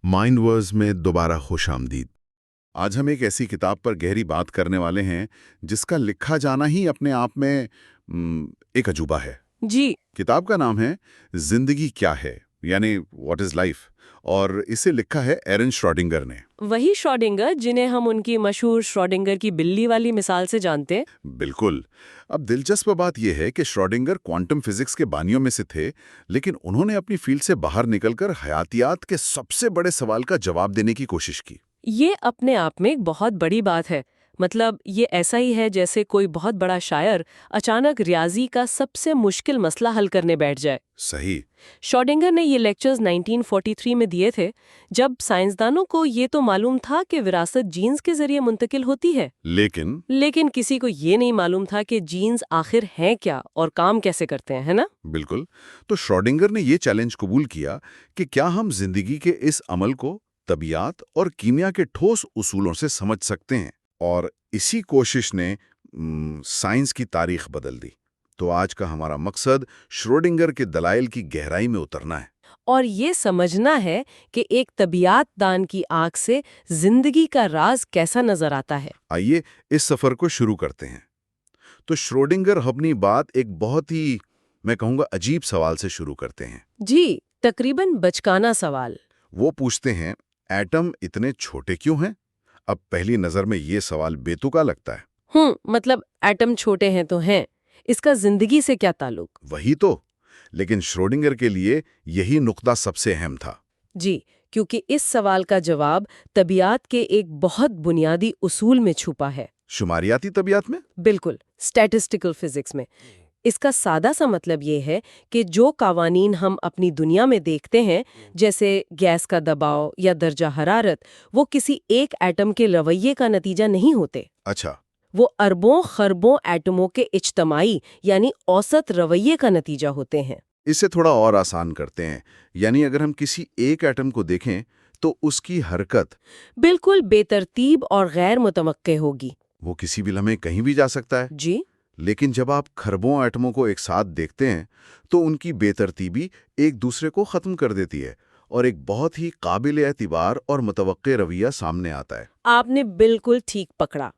Mind ورز میں دوبارہ خوش آمدید۔ آج ہم ایک ایسی کتاب پر گہری بات کرنے والے ہیں جس کا لکھا جانا ہی اپنے آپ میں ایک عجوبہ ہے۔ جی۔ کتاب کا نام ہے زندگی کیا ہے، یعنی واٹ از لائف، اور اسے لکھا ہے ایرن شروڈنگر نے۔ وہی شروڈنگر جنہیں ہم ان کی مشہور شروڈنگر کی بلی والی مثال سے جانتے ہیں۔ بالکل۔ اب دلچسپ بات یہ ہے کہ شروڈنگر کوانٹم فزکس کے بانیوں میں سے تھے، لیکن انہوں نے اپنی فیلڈ سے باہر نکل کر حیاتیات کے سب سے بڑے سوال کا جواب دینے کی کوشش کی۔ یہ اپنے آپ میں ایک بہت بڑی بات ہے۔ مطلب یہ ایسا ہی ہے جیسے کوئی بہت بڑا شاعر اچانک ریاضی کا سب سے مشکل مسئلہ حل کرنے بیٹھ جائے۔ صحیح۔ شروڈنگر نے یہ لیکچرز 1943 میں دیے تھے، جب سائنسدانوں کو یہ تو معلوم تھا کہ وراثت جینز کے ذریعے منتقل ہوتی ہے، لیکن کسی کو یہ نہیں معلوم تھا کہ جینز آخر ہیں کیا اور کام کیسے کرتے ہیں، ہے نا؟ بالکل۔ تو شروڈنگر نے یہ چیلنج قبول کیا کہ کیا ہم زندگی کے اس عمل کو طبیعت اور کیمیا کے ٹھوس اصولوں سے سمجھ سکتے ہیں، اور اسی کوشش نے سائنس کی تاریخ بدل دی۔ تو آج کا ہمارا مقصد شروڈنگر کے دلائل کی گہرائی میں اترنا ہے اور یہ سمجھنا ہے کہ ایک طبیعت دان کی آنکھ سے زندگی کا راز کیسا نظر آتا ہے۔ آئیے اس سفر کو شروع کرتے ہیں۔ تو شروڈنگر اپنی بات ایک بہت ہی، میں کہوں گا، عجیب سوال سے شروع کرتے ہیں۔ جی، تقریباً بچکانہ سوال۔ وہ پوچھتے ہیں، ایٹم اتنے چھوٹے کیوں ہیں؟ اب پہلی نظر میں یہ سوال بے تکا لگتا ہے۔ مطلب ایٹم چھوٹے ہیں تو ہیں، اس کا زندگی سے کیا تعلق؟ وہی تو، لیکن شروڈنگر کے لیے یہی نقطہ سب سے اہم تھا۔ جی، کیونکہ اس سوال کا جواب طبیعت کے ایک بہت بنیادی اصول میں چھپا ہے۔ شماریاتی طبیعت میں؟ بالکل، اسٹیٹسٹیکل فزکس میں۔ اس کا سادہ سا مطلب یہ ہے کہ جو قوانین ہم اپنی دنیا میں دیکھتے ہیں، جیسے گیس کا دباؤ یا درجہ حرارت، وہ کسی ایک ایٹم کے رویے کا نتیجہ نہیں ہوتے۔ اچھا۔ وہ اربوں خربوں ایٹموں کے اجتماعی یعنی اوسط رویے کا نتیجہ ہوتے ہیں۔ اسے تھوڑا اور آسان کرتے ہیں، یعنی اگر ہم کسی ایک ایٹم کو دیکھیں تو اس کی حرکت بالکل بے ترتیب اور غیر متوقع ہوگی۔ وہ کسی بھی لمحے کہیں بھی جا سکتا ہے۔ جی۔ لیکن جب آپ خربوں ایٹموں کو ایک ساتھ دیکھتے ہیں تو ان کی بے ترتیبی ایک دوسرے کو ختم کر دیتی ہے، اور ایک بہت ہی قابل اعتبار اور متوقع رویہ سامنے آتا ہے۔ آپ نے بالکل ٹھیک پکڑا۔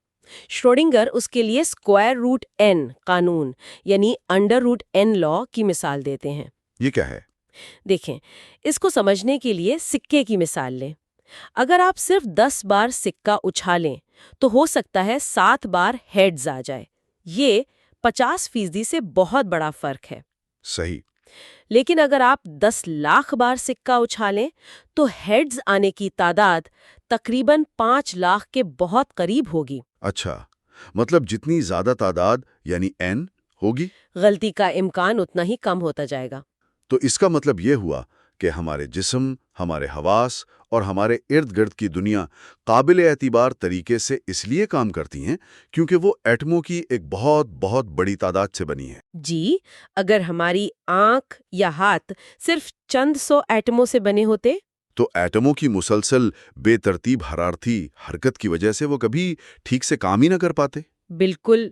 شروڈنگر اس کے لیے اسکوائر روٹ n قانون یعنی انڈر روٹ n لا کی مثال دیتے ہیں۔ یہ کیا ہے؟ دیکھیں، اس کو سمجھنے کے لیے سکے کی مثال لیں۔ اگر آپ صرف 10 بار سکہ اچھالیں تو ہو سکتا ہے 7 بار ہیڈز آ جائے۔ یہ 50% سے بہت بڑا فرق ہے۔ صحیح۔ لیکن اگر آپ 10 لاکھ بار سکہ اچھالیں تو ہیڈز آنے کی تعداد تقریباً 5 لاکھ کے بہت قریب ہوگی۔ اچھا، مطلب جتنی زیادہ تعداد یعنی n ہوگی، غلطی کا امکان اتنا ہی کم ہوتا جائے گا۔ تو اس کا مطلب یہ ہوا کہ ہمارے جسم، ہمارے حواس اور ہمارے ارد گرد کی دنیا قابل اعتبار طریقے سے اس لیے کام کرتی ہیں کیونکہ وہ ایٹموں کی ایک بہت بہت بڑی تعداد سے بنی ہے۔ جی، اگر ہماری آنکھ یا ہاتھ صرف چند 100 ایٹموں سے بنے ہوتے تو ایٹموں کی مسلسل بے ترتیب حرارتی حرکت کی وجہ سے وہ کبھی ٹھیک سے کام ہی نہ کر پاتے۔ بالکل،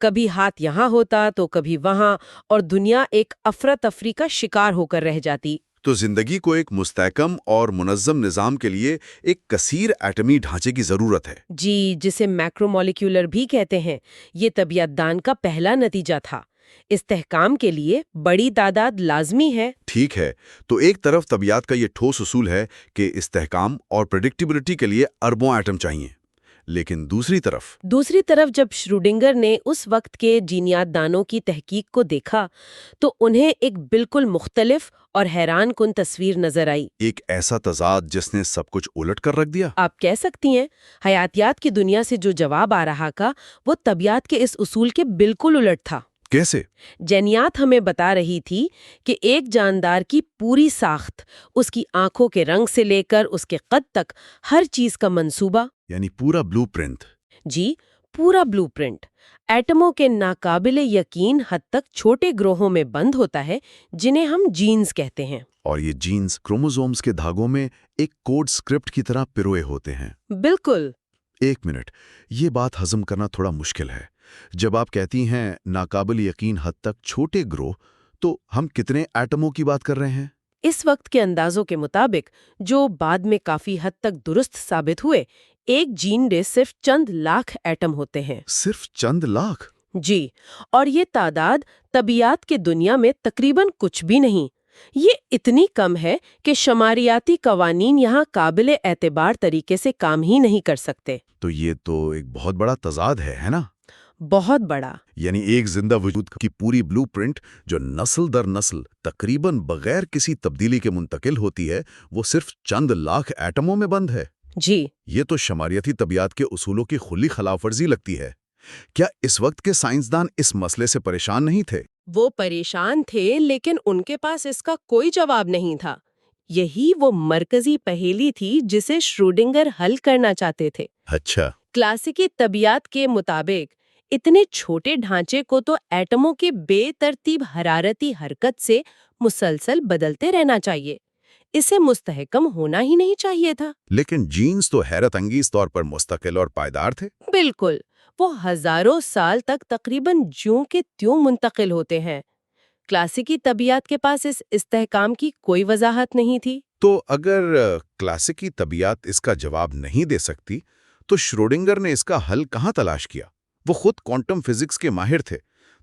کبھی ہاتھ یہاں ہوتا تو کبھی وہاں، اور دنیا ایک افراتفری کا شکار ہو کر رہ جاتی۔ تو زندگی کو ایک مستحکم اور منظم نظام کے لیے ایک کثیر ایٹمی ڈھانچے کی ضرورت ہے۔ جی، جسے میکرو مالیکیولر بھی کہتے ہیں۔ یہ طبیعت دان کا پہلا نتیجہ تھا۔ استحکام کے لیے بڑی تعداد لازمی ہے۔ ٹھیک ہے، تو ایک طرف طبیعت کا یہ ٹھوس اصول ہے کہ استحکام اور پریڈکٹیبلٹی کے لیے اربوں ایٹم چاہیے، لیکن دوسری طرف جب شروڈنگر نے اس وقت کے جینیات دانوں کی تحقیق کو دیکھا تو انہیں ایک بالکل مختلف اور حیران کن تصویر نظر آئی۔ ایک ایسا تضاد جس نے سب کچھ الٹ کر رکھ دیا۔ آپ کہہ سکتی ہیں، حیاتیات کی دنیا سے جو جواب آ رہا کا وہ طبیعت کے اس اصول کے بالکل الٹ تھا۔ کیسے؟ جینیات ہمیں بتا رہی تھی کہ ایک جاندار کی پوری ساخت، اس کی آنکھوں کے رنگ سے لے کر اس کے قد تک، ہر چیز کا منصوبہ، یعنی پورا بلو پرنٹ۔ جی، پورا بلو پرنٹ، ایٹموں کے ناقابل یقین حد تک چھوٹے گروہوں میں بند ہوتا ہے جنہیں ہم جینز کہتے ہیں۔ اور یہ جینز کروموزومز کے دھاگوں میں ایک کوڈ سکرپٹ کی طرح پروئے ہوتے ہیں۔ بالکل۔ ایک منٹ، یہ بات ہضم کرنا تھوڑا مشکل ہے۔ جب آپ کہتی ہیں ناقابل یقین حد تک چھوٹے گروہ، تو ہم کتنے ایٹموں کی بات کر رہے ہیں؟ اس وقت کے اندازوں کے مطابق جو بعد میں کافی حد تک درست ثابت ہوئے، ایک جین میں صرف چند لاکھ ایٹم ہوتے ہیں۔ صرف چند لاکھ؟ جی، اور یہ تعداد طبیعیات کی دنیا میں تقریباً کچھ بھی نہیں۔ یہ اتنی کم ہے کہ شماریاتی قوانین یہاں قابل اعتبار طریقے سے کام ہی نہیں کر سکتے۔ تو یہ تو ایک بہت بڑا تضاد ہے نا؟ بہت بڑا۔ یعنی ایک زندہ وجود کی پوری بلو پرنٹ جو نسل در نسل تقریباً بغیر کسی تبدیلی کے منتقل ہوتی ہے، وہ صرف چند لاکھ ایٹموں میں بند ہے۔ جی، یہ تو شماریاتی طبیعت کے اصولوں کی کھلی خلاف ورزی لگتی ہے۔ کیا اس وقت کے سائنسدان اس مسئلے سے پریشان نہیں تھے؟ وہ پریشان تھے، لیکن ان کے پاس اس کا کوئی جواب نہیں تھا۔ یہی وہ مرکزی پہیلی تھی جسے شروڈنگر حل کرنا چاہتے تھے۔ اچھا۔ کلاسیکی طبیعت کے مطابق اتنے چھوٹے ڈھانچے کو تو ایٹموں کے بے ترتیب حرارتی حرکت سے مسلسل بدلتے رہنا چاہیے، اسے مستحکم ہونا ہی نہیں چاہیے تھا۔ لیکن جینز تو حیرت انگیز طور پر مستقل اور پائیدار تھے۔ بالکل، وہ ہزاروں سال تک تقریباً جوں کے تیوں منتقل ہوتے ہیں۔ کلاسیکی طبیعت کے پاس اس استحکام کی کوئی وضاحت نہیں تھی۔ تو اگر کلاسیکی طبیعت اس کا جواب نہیں دے سکتی، تو شروڈنگر نے اس کا حل کہاں تلاش کیا؟ وہ خود کوانٹم فزکس کے ماہر تھے،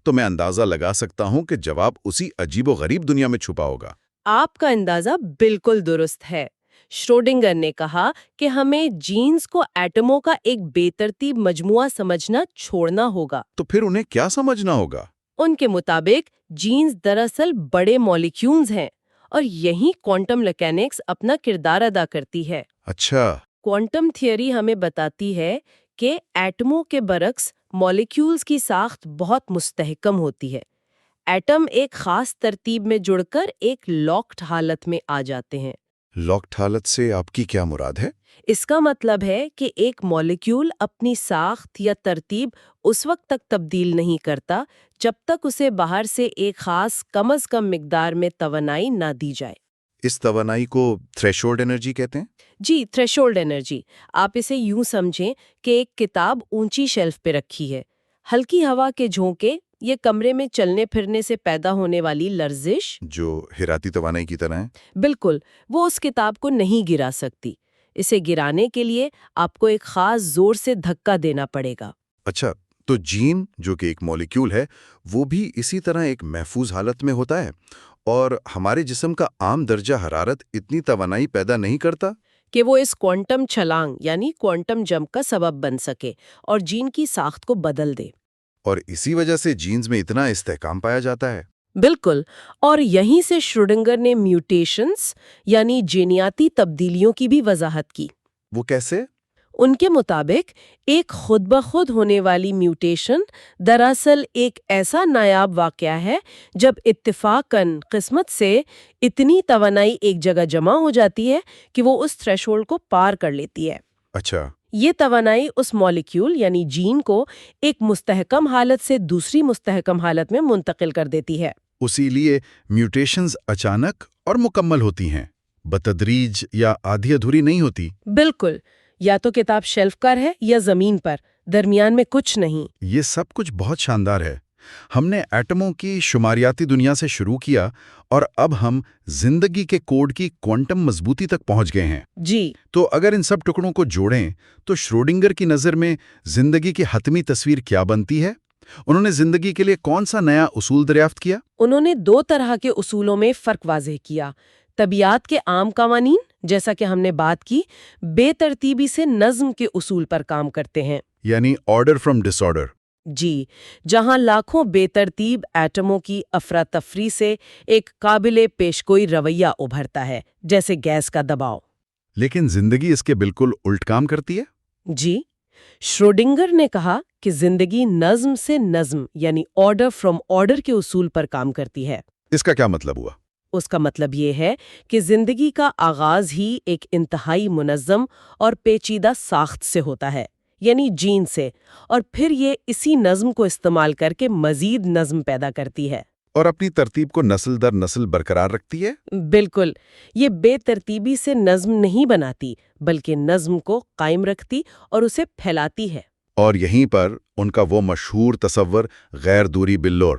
تو میں اندازہ لگا سکتا ہوں کہ جواب اسی عجیب و غریب دنیا میں چھپا ہوگا۔ آپ کا اندازہ بالکل درست ہے۔ شروڈنگر نے کہا کہ ہمیں جینز کو ایٹموں کا ایک بے ترتیب مجموعہ سمجھنا چھوڑنا ہوگا۔ تو پھر انہیں کیا سمجھنا ہوگا؟ ان کے مطابق جینز دراصل بڑے مالیکیولز ہیں، اور یہیں کوانٹم میکینکس اپنا کردار ادا کرتی ہے۔ اچھا۔ کوانٹم تھیوری ہمیں بتاتی ہے کہ ایٹموں کے برعکس مالیکیولز کی ساخت بہت مستحکم ہوتی ہے۔ ایٹم ایک خاص ترتیب میں جڑ کر ایک لاکڈ حالت میں آ جاتے ہیں۔ لاکڈ حالت سے آپ کی کیا مراد ہے؟ اس کا مطلب ہے کہ ایک مالیکیول اپنی ساخت یا ترتیب اس وقت تک تبدیل نہیں کرتا جب تک اسے باہر سے ایک خاص کم از کم مقدار میں توانائی نہ دی جائے۔ اس توانائی کو تھریشولڈ انرجی کہتے ہیں؟ جی، تھریشولڈ انرجی۔ آپ اسے یوں سمجھیں کہ ایک کتاب اونچی شیلف پہ رکھی ہے، ہلکی ہوا کے جھونکے یہ کمرے میں چلنے پھرنے سے پیدا ہونے والی لرزش، جو حراتی توانائی کی طرح ہے؟ بالکل، وہ اس کتاب کو نہیں گرا سکتی۔ اسے گرانے کے لیے آپ کو ایک خاص زور سے دھکا دینا پڑے گا۔ اچھا، تو جین جو کہ ایک مالیکیول ہے، وہ بھی اسی طرح ایک محفوظ حالت میں ہوتا ہے، اور ہمارے جسم کا عام درجہ حرارت اتنی توانائی پیدا نہیں کرتا کہ وہ اس کوانٹم چھلانگ یعنی کوانٹم جمپ کا سبب بن سکے اور جین کی ساخت کو بدل دے۔ اور اسی وجہ سے جینز میں اتنا استحکام پایا جاتا ہے۔ بالکل، اور یہیں سے شروڈنگر نے میوٹیشنز یعنی جینیاتی تبدیلیوں کی بھی وضاحت کی۔ وہ کیسے؟ ان کے مطابق ایک خود بخود ہونے والی میوٹیشن دراصل ایک ایسا نایاب واقعہ ہے جب اتفاقاً قسمت سے اتنی توانائی ایک جگہ جمع ہو جاتی ہے کہ وہ اس تھریشولڈ کو پار کر لیتی ہے۔ اچھا۔ یہ توانائی اس مالیکیول یعنی جین کو ایک مستحکم حالت سے دوسری مستحکم حالت میں منتقل کر دیتی ہے۔ اسی لیے میوٹیشنز اچانک اور مکمل ہوتی ہیں، بتدریج یا آدھی ادھوری نہیں ہوتی۔ بالکل، یا تو کتاب شیلف پر ہے یا زمین پر، درمیان میں کچھ نہیں۔ یہ سب کچھ بہت شاندار ہے۔ ہم نے ایٹموں کی شماریاتی دنیا سے شروع کیا، اور اب ہم زندگی کے کوڈ کی کوانٹم مضبوطی تک پہنچ گئے ہیں۔ جی، تو اگر ان سب ٹکڑوں کو جوڑیں تو شروڈنگر کی نظر میں زندگی کی حتمی تصویر کیا بنتی ہے؟ انہوں نے زندگی کے لیے کون سا نیا اصول دریافت کیا؟ انہوں نے دو طرح کے اصولوں میں فرق واضح کیا۔ طبیعت کے عام قوانین، جیسا کہ ہم نے بات کی، بے ترتیبی سے نظم کے اصول پر کام کرتے ہیں، یعنی آرڈر فرام ڈس آرڈر۔ جی، جہاں لاکھوں بے ترتیب ایٹموں کی افراتفری سے ایک قابل پیشگوئی رویہ ابھرتا ہے، جیسے گیس کا دباؤ۔ لیکن زندگی اس کے بالکل الٹ کام کرتی ہے؟ جی، شروڈنگر نے کہا کہ زندگی نظم سے نظم یعنی آرڈر فرام آرڈر کے اصول پر کام کرتی ہے۔ اس کا کیا مطلب ہوا؟ اس کا مطلب یہ ہے کہ زندگی کا آغاز ہی ایک انتہائی منظم اور پیچیدہ ساخت سے ہوتا ہے، یعنی جین سے، اور پھر یہ اسی نظم کو استعمال کر کے مزید نظم پیدا کرتی ہے اور اپنی ترتیب کو نسل در نسل برقرار رکھتی ہے۔ بالکل، یہ بے ترتیبی سے نظم نہیں بناتی بلکہ نظم کو قائم رکھتی اور اسے پھیلاتی ہے۔ اور یہیں پر ان کا وہ مشہور تصور غیر دوری باللور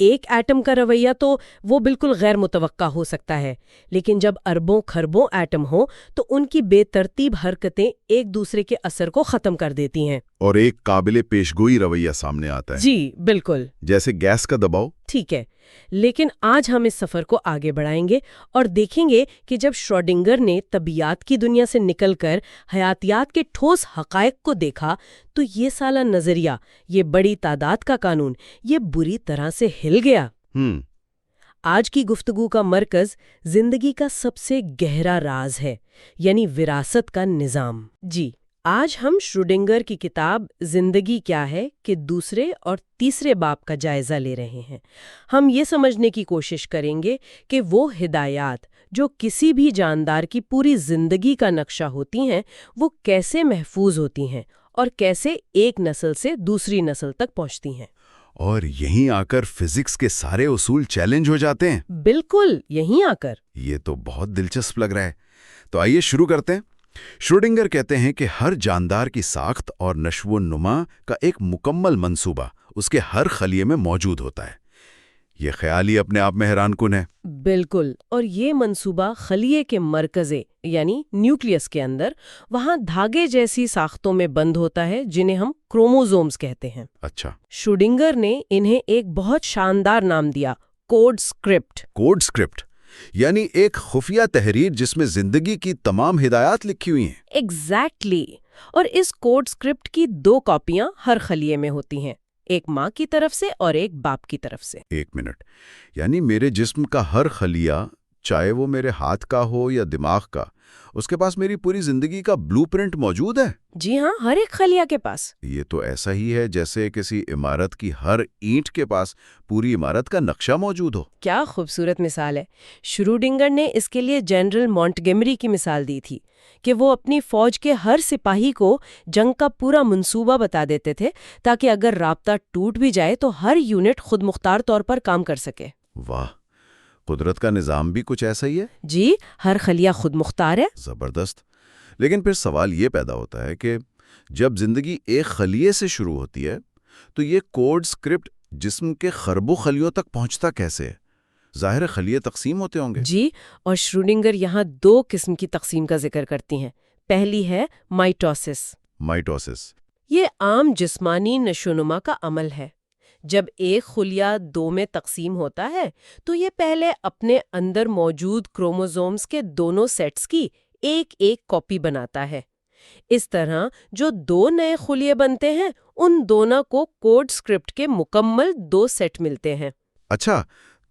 ایک ایٹم کا رویہ تو وہ بالکل غیر متوقع ہو سکتا ہے، لیکن جب اربوں کھربوں ایٹم ہوں تو ان کی بے ترتیب حرکتیں ایک دوسرے کے اثر کو ختم کر دیتی ہیں، اور ایک قابل پیشگوئی رویہ سامنے آتا ہے، جی بالکل، جیسے گیس کا دباؤ۔ ٹھیک ہے، لیکن آج ہم اس سفر کو آگے بڑھائیں گے اور دیکھیں گے کہ جب شروڈنگر نے طبیعیات کی دنیا سے نکل کر حیاتیات کے ٹھوس حقائق کو دیکھا تو یہ سالہ نظریہ، یہ بڑی تعداد کا قانون، یہ بری طرح سے ہل گیا۔ آج کی گفتگو کا مرکز زندگی کا سب سے گہرا راز ہے، یعنی وراثت کا نظام۔ جی، آج ہم شروڈنگر کی کتاب زندگی کیا ہے کے دوسرے اور تیسرے باب کا جائزہ لے رہے ہیں۔ ہم یہ سمجھنے کی کوشش کریں گے کہ وہ ہدایات جو کسی بھی جاندار کی پوری زندگی کا نقشہ ہوتی ہیں، وہ کیسے محفوظ ہوتی ہیں اور کیسے ایک نسل سے دوسری نسل تک پہنچتی ہیں۔ اور یہیں آ کر فزکس کے سارے اصول چیلنج ہو جاتے ہیں۔ بالکل، یہیں آ کر۔ یہ تو بہت دلچسپ لگ رہا ہے، تو آئیے شروع کرتے ہیں۔ شروڈنگر کہتے ہیں کہ ہر جاندار کی ساخت اور نشو و نما کا ایک مکمل منصوبہ اس کے ہر خلیے میں موجود ہوتا ہے۔ یہ خیال ہی اپنے آپ میں حیران کن ہے۔ بالکل، اور یہ منصوبہ خلیے کے مرکزے یعنی نیوکلیس کے اندر وہاں دھاگے جیسی ساختوں میں بند ہوتا ہے، جنہیں ہم کروموزومز کہتے ہیں۔ اچھا، شروڈنگر نے انہیں ایک بہت شاندار نام دیا، کوڈ سکرپٹ۔ کوڈ سکرپٹ یعنی ایک خفیہ تحریر جس میں زندگی کی تمام ہدایات لکھی ہوئی ہیں۔ ایگزیکٹلی، اور اس کوڈ سکرپٹ کی 2 کاپیاں ہر خلیے میں ہوتی ہیں، ایک ماں کی طرف سے اور ایک باپ کی طرف سے۔ ایک منٹ، یعنی میرے جسم کا ہر خلیہ، چاہے وہ میرے ہاتھ کا ہو یا دماغ کا، اس کے پاس میری پوری زندگی کا بلو پرنٹ موجود ہے؟ جی ہاں، ہر ایک خلیہ کے پاس۔ یہ تو ایسا ہی ہے جیسے کسی عمارت کی ہر اینٹ کے پاس پوری عمارت کا نقشہ موجود ہو۔ کیا خوبصورت مثال ہے۔ شروڈنگر نے اس کے لیے جنرل مونٹگیمری کی مثال دی تھی کہ وہ اپنی فوج کے ہر سپاہی کو جنگ کا پورا منصوبہ بتا دیتے تھے تاکہ اگر رابطہ ٹوٹ بھی جائے تو ہر یونٹ خود مختار طور پر کام کر سکے۔ واہ، قدرت کا نظام بھی کچھ ایسا ہی ہے؟ جی، ہر خلیہ خود مختار ہے۔ زبردست۔ لیکن پھر سوال یہ پیدا ہوتا ہے کہ جب زندگی ایک خلیے سے شروع ہوتی ہے تو یہ کوڈ سکرپٹ جسم کے خربوں خلیوں تک پہنچتا کیسے؟ ظاہر خلیے تقسیم ہوتے ہوں گے۔ جی، اور شروڈنگر یہاں 2 قسم کی تقسیم کا ذکر کرتی ہیں۔ پہلی ہے مائٹوسس۔ مائٹوسس یہ عام جسمانی نشوونما کا عمل ہے۔ جب ایک خلیہ 2 میں تقسیم ہوتا ہے تو یہ پہلے اپنے اندر موجود کروموزومز کے دونوں سیٹس کی ایک کاپی بناتا ہے۔ اس طرح جو 2 نئے خلیے بنتے ہیں ان دونوں کو کوڈ سکرپٹ کے مکمل 2 سیٹ ملتے ہیں۔ اچھا،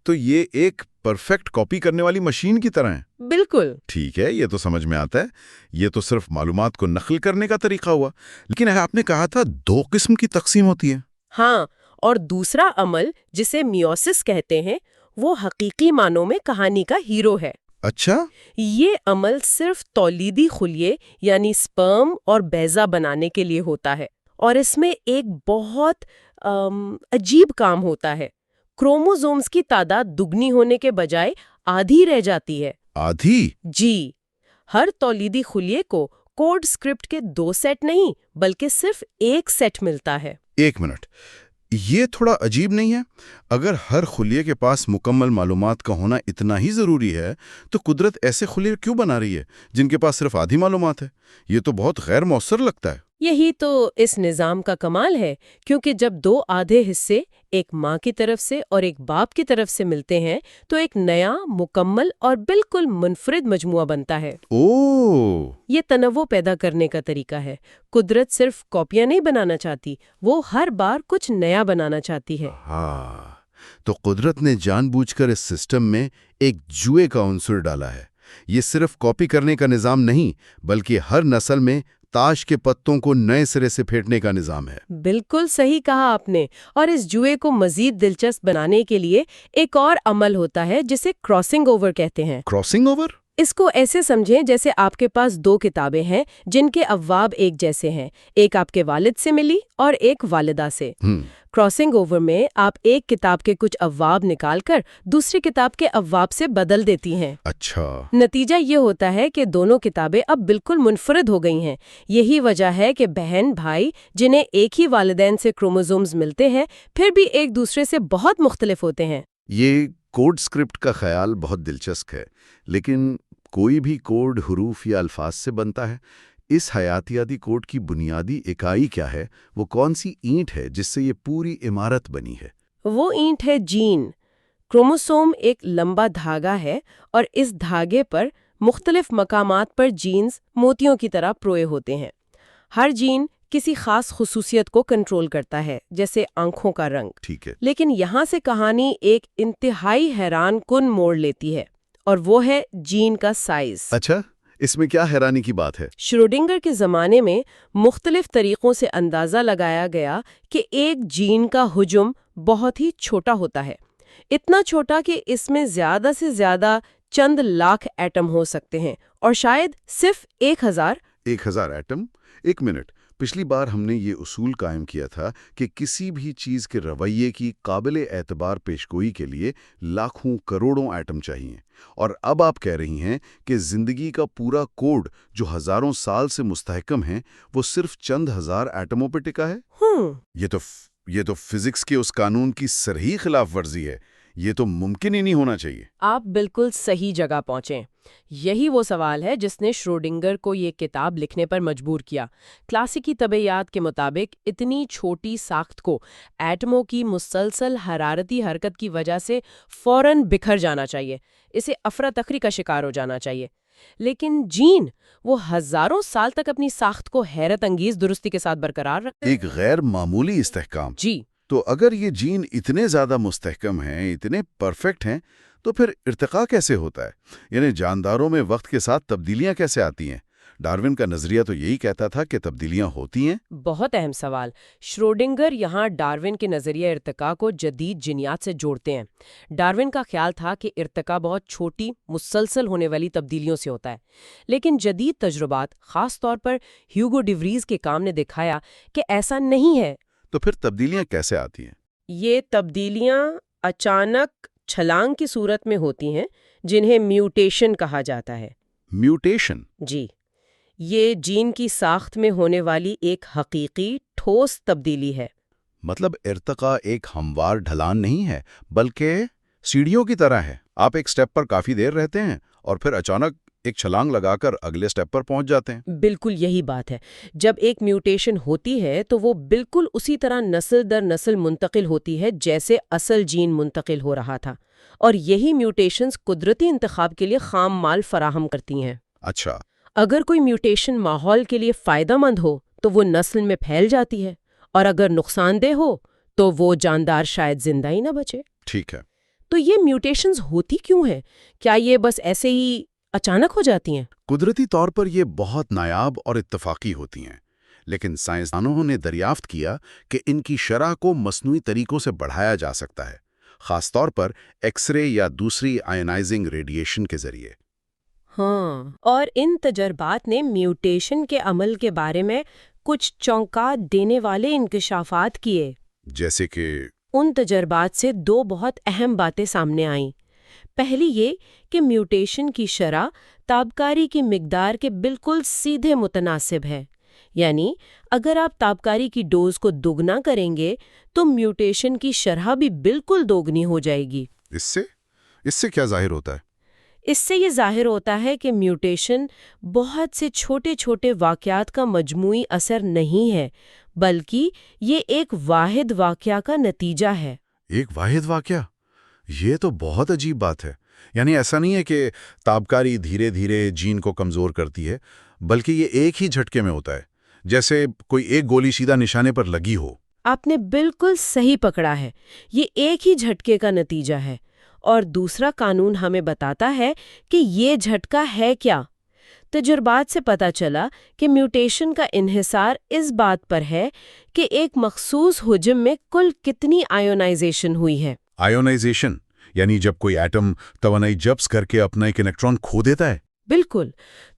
تو یہ ایک پرفیکٹ کاپی کرنے والی مشین کی طرح ہے؟ بالکل ٹھیک ہے، یہ تو سمجھ میں آتا ہے۔ یہ تو صرف معلومات کو نقل کرنے کا طریقہ ہوا، لیکن آپ نے کہا تھا 2 قسم کی تقسیم ہوتی ہے۔ ہاں، اور دوسرا عمل جسے میوسس کہتے ہیں وہ حقیقی معنوں میں کہانی کا ہیرو ہے۔ اچھا، یہ عمل صرف تولیدی خلیے یعنی سپرم اور بیضہ بنانے کے لیے ہوتا ہے، اور اس میں ایک بہت عجیب کام ہوتا ہے۔ کروموزومز کی تعداد دگنی ہونے کے بجائے آدھی رہ جاتی ہے۔ آدھی؟ جی، ہر تولیدی خلیے کو کوڈ سکرپٹ کے 2 سیٹ نہیں بلکہ صرف 1 سیٹ ملتا ہے۔ ایک منٹ، یہ تھوڑا عجیب نہیں ہے؟ اگر ہر خلیے کے پاس مکمل معلومات کا ہونا اتنا ہی ضروری ہے تو قدرت ایسے خلیے کیوں بنا رہی ہے جن کے پاس صرف آدھی معلومات ہے؟ یہ تو بہت غیر مؤثر لگتا ہے۔ یہی تو اس نظام کا کمال ہے، کیونکہ جب 2 آدھے حصے ایک ماں کی طرف سے اور ایک باپ کی طرف سے ملتے ہیں تو ایک نیا مکمل اور بالکل منفرد مجموعہ بنتا ہے۔ اوہ! یہ تنوع پیدا کرنے کا طریقہ ہے۔ قدرت صرف کاپیاں نہیں بنانا چاہتی، وہ ہر بار کچھ نیا بنانا چاہتی ہے۔ ہاں، تو قدرت نے جان بوجھ کر اس سسٹم میں ایک جوئے کا عنصر ڈالا ہے۔ یہ صرف کاپی کرنے کا نظام نہیں بلکہ ہر نسل میں تاش کے پتوں کو نئے سرے سے پھیٹنے کا نظام ہے۔ بالکل صحیح کہا آپ نے، اور اس جوئے کو مزید دلچسپ بنانے کے لیے ایک اور عمل ہوتا ہے جسے کراسنگ اوور کہتے ہیں۔ Crossing over? اس کو ایسے سمجھیں جیسے آپ کے پاس 2 کتابیں ہیں جن کے ابواب ایک جیسے ہیں، ایک آپ کے والد سے ملی اور ایک والدہ سے۔ کراسنگ اوور میں آپ ایک کتاب کے کچھ ابواب نکال کر دوسری کتاب کے ابواب سے بدل دیتی ہیں۔ اچھا، نتیجہ یہ ہوتا ہے کہ دونوں کتابیں اب بالکل منفرد ہو گئی ہیں۔ یہی وجہ ہے کہ بہن بھائی جنہیں ایک ہی والدین سے کروموزومز ملتے ہیں پھر بھی ایک دوسرے سے بہت مختلف ہوتے ہیں۔ یہ کوڈ اسکرپٹ کا خیال بہت دلچسپ ہے، لیکن کوئی بھی کوڈ حروف یا الفاظ سے بنتا ہے۔ اس حیاتیاتی کوڈ کی بنیادی اکائی کیا ہے؟ وہ کون سی اینٹ ہے جس سے یہ پوری عمارت بنی ہے؟ وہ اینٹ ہے جین۔ کروموسوم ایک لمبا دھاگا ہے اور اس دھاگے پر مختلف مقامات پر جینز موتیوں کی طرح پروئے ہوتے ہیں۔ ہر جین کسی خاص خصوصیت کو کنٹرول کرتا ہے، جیسے آنکھوں کا رنگ۔ ٹھیک ہے، لیکن یہاں سے کہانی ایک انتہائی حیران کن موڑ لیتی ہے، اور وہ ہے جین کا سائز۔ اچھا، اس میں کیا حیرانی کی بات ہے؟ شروڈنگر کے زمانے میں مختلف طریقوں سے اندازہ لگایا گیا کہ ایک جین کا حجم بہت ہی چھوٹا ہوتا ہے، اتنا چھوٹا کہ اس میں زیادہ سے زیادہ چند لاکھ ایٹم ہو سکتے ہیں، اور شاید صرف 1000 ایٹم؟ ایک منٹ، پچھلی بار ہم نے یہ اصول قائم کیا تھا کہ کسی بھی چیز کے رویے کی قابل اعتبار پیشگوئی کے لیے لاکھوں کروڑوں ایٹم چاہیے، اور اب آپ کہہ رہی ہیں کہ زندگی کا پورا کوڈ جو ہزاروں سال سے مستحکم ہے وہ صرف چند ہزار ایٹموں پہ ٹکا ہے؟ یہ تو فزکس کے اس قانون کی سرہی خلاف ورزی ہے۔ یہ تو ممکن ہی نہیں ہونا چاہیے۔ آپ بالکل صحیح جگہ پہنچیں۔ یہی وہ سوال ہے جس نے شروڈنگر کو یہ کتاب لکھنے پر مجبور کیا۔ کلاسیکی طبیعیات کے مطابق اتنی چھوٹی ساخت کو ایٹموں کی مسلسل حرارتی حرکت کی وجہ سے فوراً بکھر جانا چاہیے، اسے افراتفری کا شکار ہو جانا چاہیے۔ لیکن جین وہ ہزاروں سال تک اپنی ساخت کو حیرت انگیز درستی کے ساتھ برقرار رکھتے ہیں۔ ایک غیر معمولی استحکام۔ جی، تو اگر یہ جین اتنے زیادہ مستحکم ہیں، اتنے پرفیکٹ ہیں، تو پھر ارتقاء کیسے ہوتا ہے؟ یعنی جانداروں میں وقت کے ساتھ تبدیلیاں کیسے آتی ہیں؟ ڈارون کا نظریہ تو یہی کہتا تھا کہ تبدیلیاں ہوتی ہیں۔ بہت اہم سوال۔ شروڈنگر یہاں ڈارون کے نظریہ ارتقاء کو جدید جینیات سے جوڑتے ہیں۔ ڈارون کا خیال تھا کہ ارتقاء بہت چھوٹی، مسلسل ہونے والی تبدیلیوں سے ہوتا ہے، لیکن جدید تجربات، خاص طور پر ہیوگو ڈیوریز کے کام نے دکھایا کہ ایسا نہیں ہے۔ تو پھر تبدیلیاں کیسے آتی ہیں؟ یہ تبدیلیاں اچانک چھلانگ کی صورت میں ہوتی ہیں، جنہیں میوٹیشن کہا جاتا ہے۔ میوٹیشن؟ جی، یہ جین کی ساخت میں ہونے والی ایک حقیقی ٹھوس تبدیلی ہے۔ مطلب ارتقاء ایک ہموار ڈھلان نہیں ہے، بلکہ سیڑھیوں کی طرح ہے۔ آپ ایک سٹیپ پر کافی دیر رہتے ہیں اور پھر اچانک ایک چھلانگ لگا کر اگلے سٹیپ پر پہنچ جاتے ہیں۔ بالکل یہی بات ہے۔ جب ایک میوٹیشن ہوتی ہے تو وہ بالکل اسی طرح نسل در نسل منتقل ہوتی ہے جیسے اصل جین منتقل ہو رہا تھا، اور یہی میوٹیشنز قدرتی انتخاب کے لیے خام مال فراہم کرتی ہیں۔ اچھا، اگر کوئی میوٹیشن ماحول کے لیے فائدہ مند ہو تو وہ نسل میں پھیل جاتی ہے، اور اگر نقصان دہ ہو تو وہ جاندار شاید زندہ ہی نہ بچے۔ ٹھیک ہے۔ تو یہ میوٹیشنز ہوتی کیوں ہیں؟ کیا یہ بس ایسے ہی اچانک ہو جاتی ہیں؟ قدرتی طور پر یہ بہت نایاب اور اتفاقی ہوتی ہیں، لیکن سائنسدانوں نے دریافت کیا کہ ان کی شرح کو مصنوعی طریقوں سے بڑھایا جا سکتا ہے، خاص طور پر ایکس رے یا دوسری آئنائزنگ ریڈیشن کے ذریعے۔ ہاں، اور ان تجربات نے میوٹیشن کے عمل کے بارے میں کچھ چونکا دینے والے انکشافات کیے۔ جیسے کہ ان تجربات سے 2 بہت اہم باتیں سامنے آئیں۔ پہلی یہ کہ میوٹیشن کی شرح تابکاری کی مقدار کے بالکل سیدھے متناسب ہے، یعنی اگر آپ تابکاری کی ڈوز کو دوگنا کریں گے تو میوٹیشن کی شرح بھی بالکل دوگنی ہو جائے گی۔ اس سے کیا ظاہر ہوتا ہے؟ اس سے یہ ظاہر ہوتا ہے کہ میوٹیشن بہت سے چھوٹے چھوٹے واقعات کا مجموعی اثر نہیں ہے، بلکہ یہ ایک واحد واقعہ کا نتیجہ ہے۔ ایک واحد واقعہ؟ یہ تو بہت عجیب بات ہے۔ یعنی ایسا نہیں ہے کہ تابکاری دھیرے دھیرے جین کو کمزور کرتی ہے، بلکہ یہ ایک ہی جھٹکے میں ہوتا ہے، جیسے کوئی ایک گولی سیدھا نشانے پر لگی ہو۔ آپ نے بالکل صحیح پکڑا ہے، یہ ایک ہی جھٹکے کا نتیجہ ہے۔ اور دوسرا قانون ہمیں بتاتا ہے کہ یہ جھٹکا ہے کیا۔ تجربات سے پتہ چلا کہ میوٹیشن کا انحصار اس بات پر ہے کہ ایک مخصوص حجم میں کل کتنی آئونائزیشن ہوئی ہے۔ آئونائزیشن یعنی جب کوئی ایٹم توانائی جبس کر کے اپنا ایک الیکٹران کھو دیتا ہے۔ بالکل.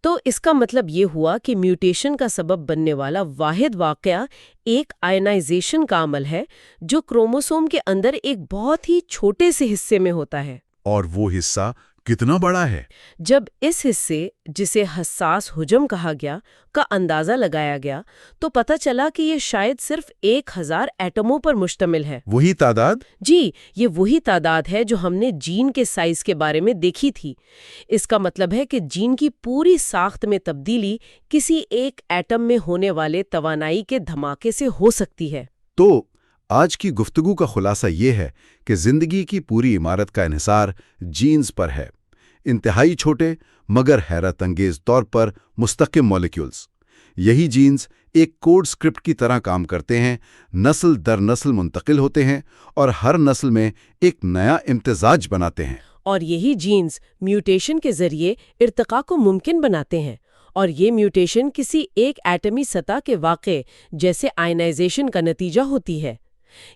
تو اس کا مطلب یہ ہوا کہ میوٹیشن کا سبب بننے والا واحد واقعہ ایک آئنائزیشن کا عمل ہے جو کروموسوم کے اندر ایک بہت ہی چھوٹے سے حصے میں ہوتا ہے. اور وہ حصہ کتنا بڑا ہے؟ جب اس حصے جسے حساس حجم کہا گیا کا اندازہ لگایا گیا تو پتہ چلا کہ یہ شاید صرف 1000 ایٹموں پر مشتمل ہے. وہی تعداد؟ جی، یہ وہی تعداد ہے جو ہم نے جین کے سائز کے بارے میں دیکھی تھی. اس کا مطلب ہے کہ جین کی پوری ساخت میں تبدیلی کسی ایک ایٹم میں ہونے والے توانائی کے دھماکے سے ہو سکتی ہے. تو آج کی گفتگو کا خلاصہ یہ ہے کہ زندگی کی پوری عمارت کا انحصار جینز پر ہے. انتہائی چھوٹے مگر حیرت انگیز طور پر مستقم مالیکیولز. یہی جینز ایک کوڈ سکرپٹ کی طرح کام کرتے ہیں، نسل در نسل منتقل ہوتے ہیں اور ہر نسل میں ایک نیا امتزاج بناتے ہیں. اور یہی جینز میوٹیشن کے ذریعے ارتقاء کو ممکن بناتے ہیں. اور یہ میوٹیشن کسی ایک ایٹمی سطح کے واقعے جیسے آئنائزیشن کا نتیجہ ہوتی ہے.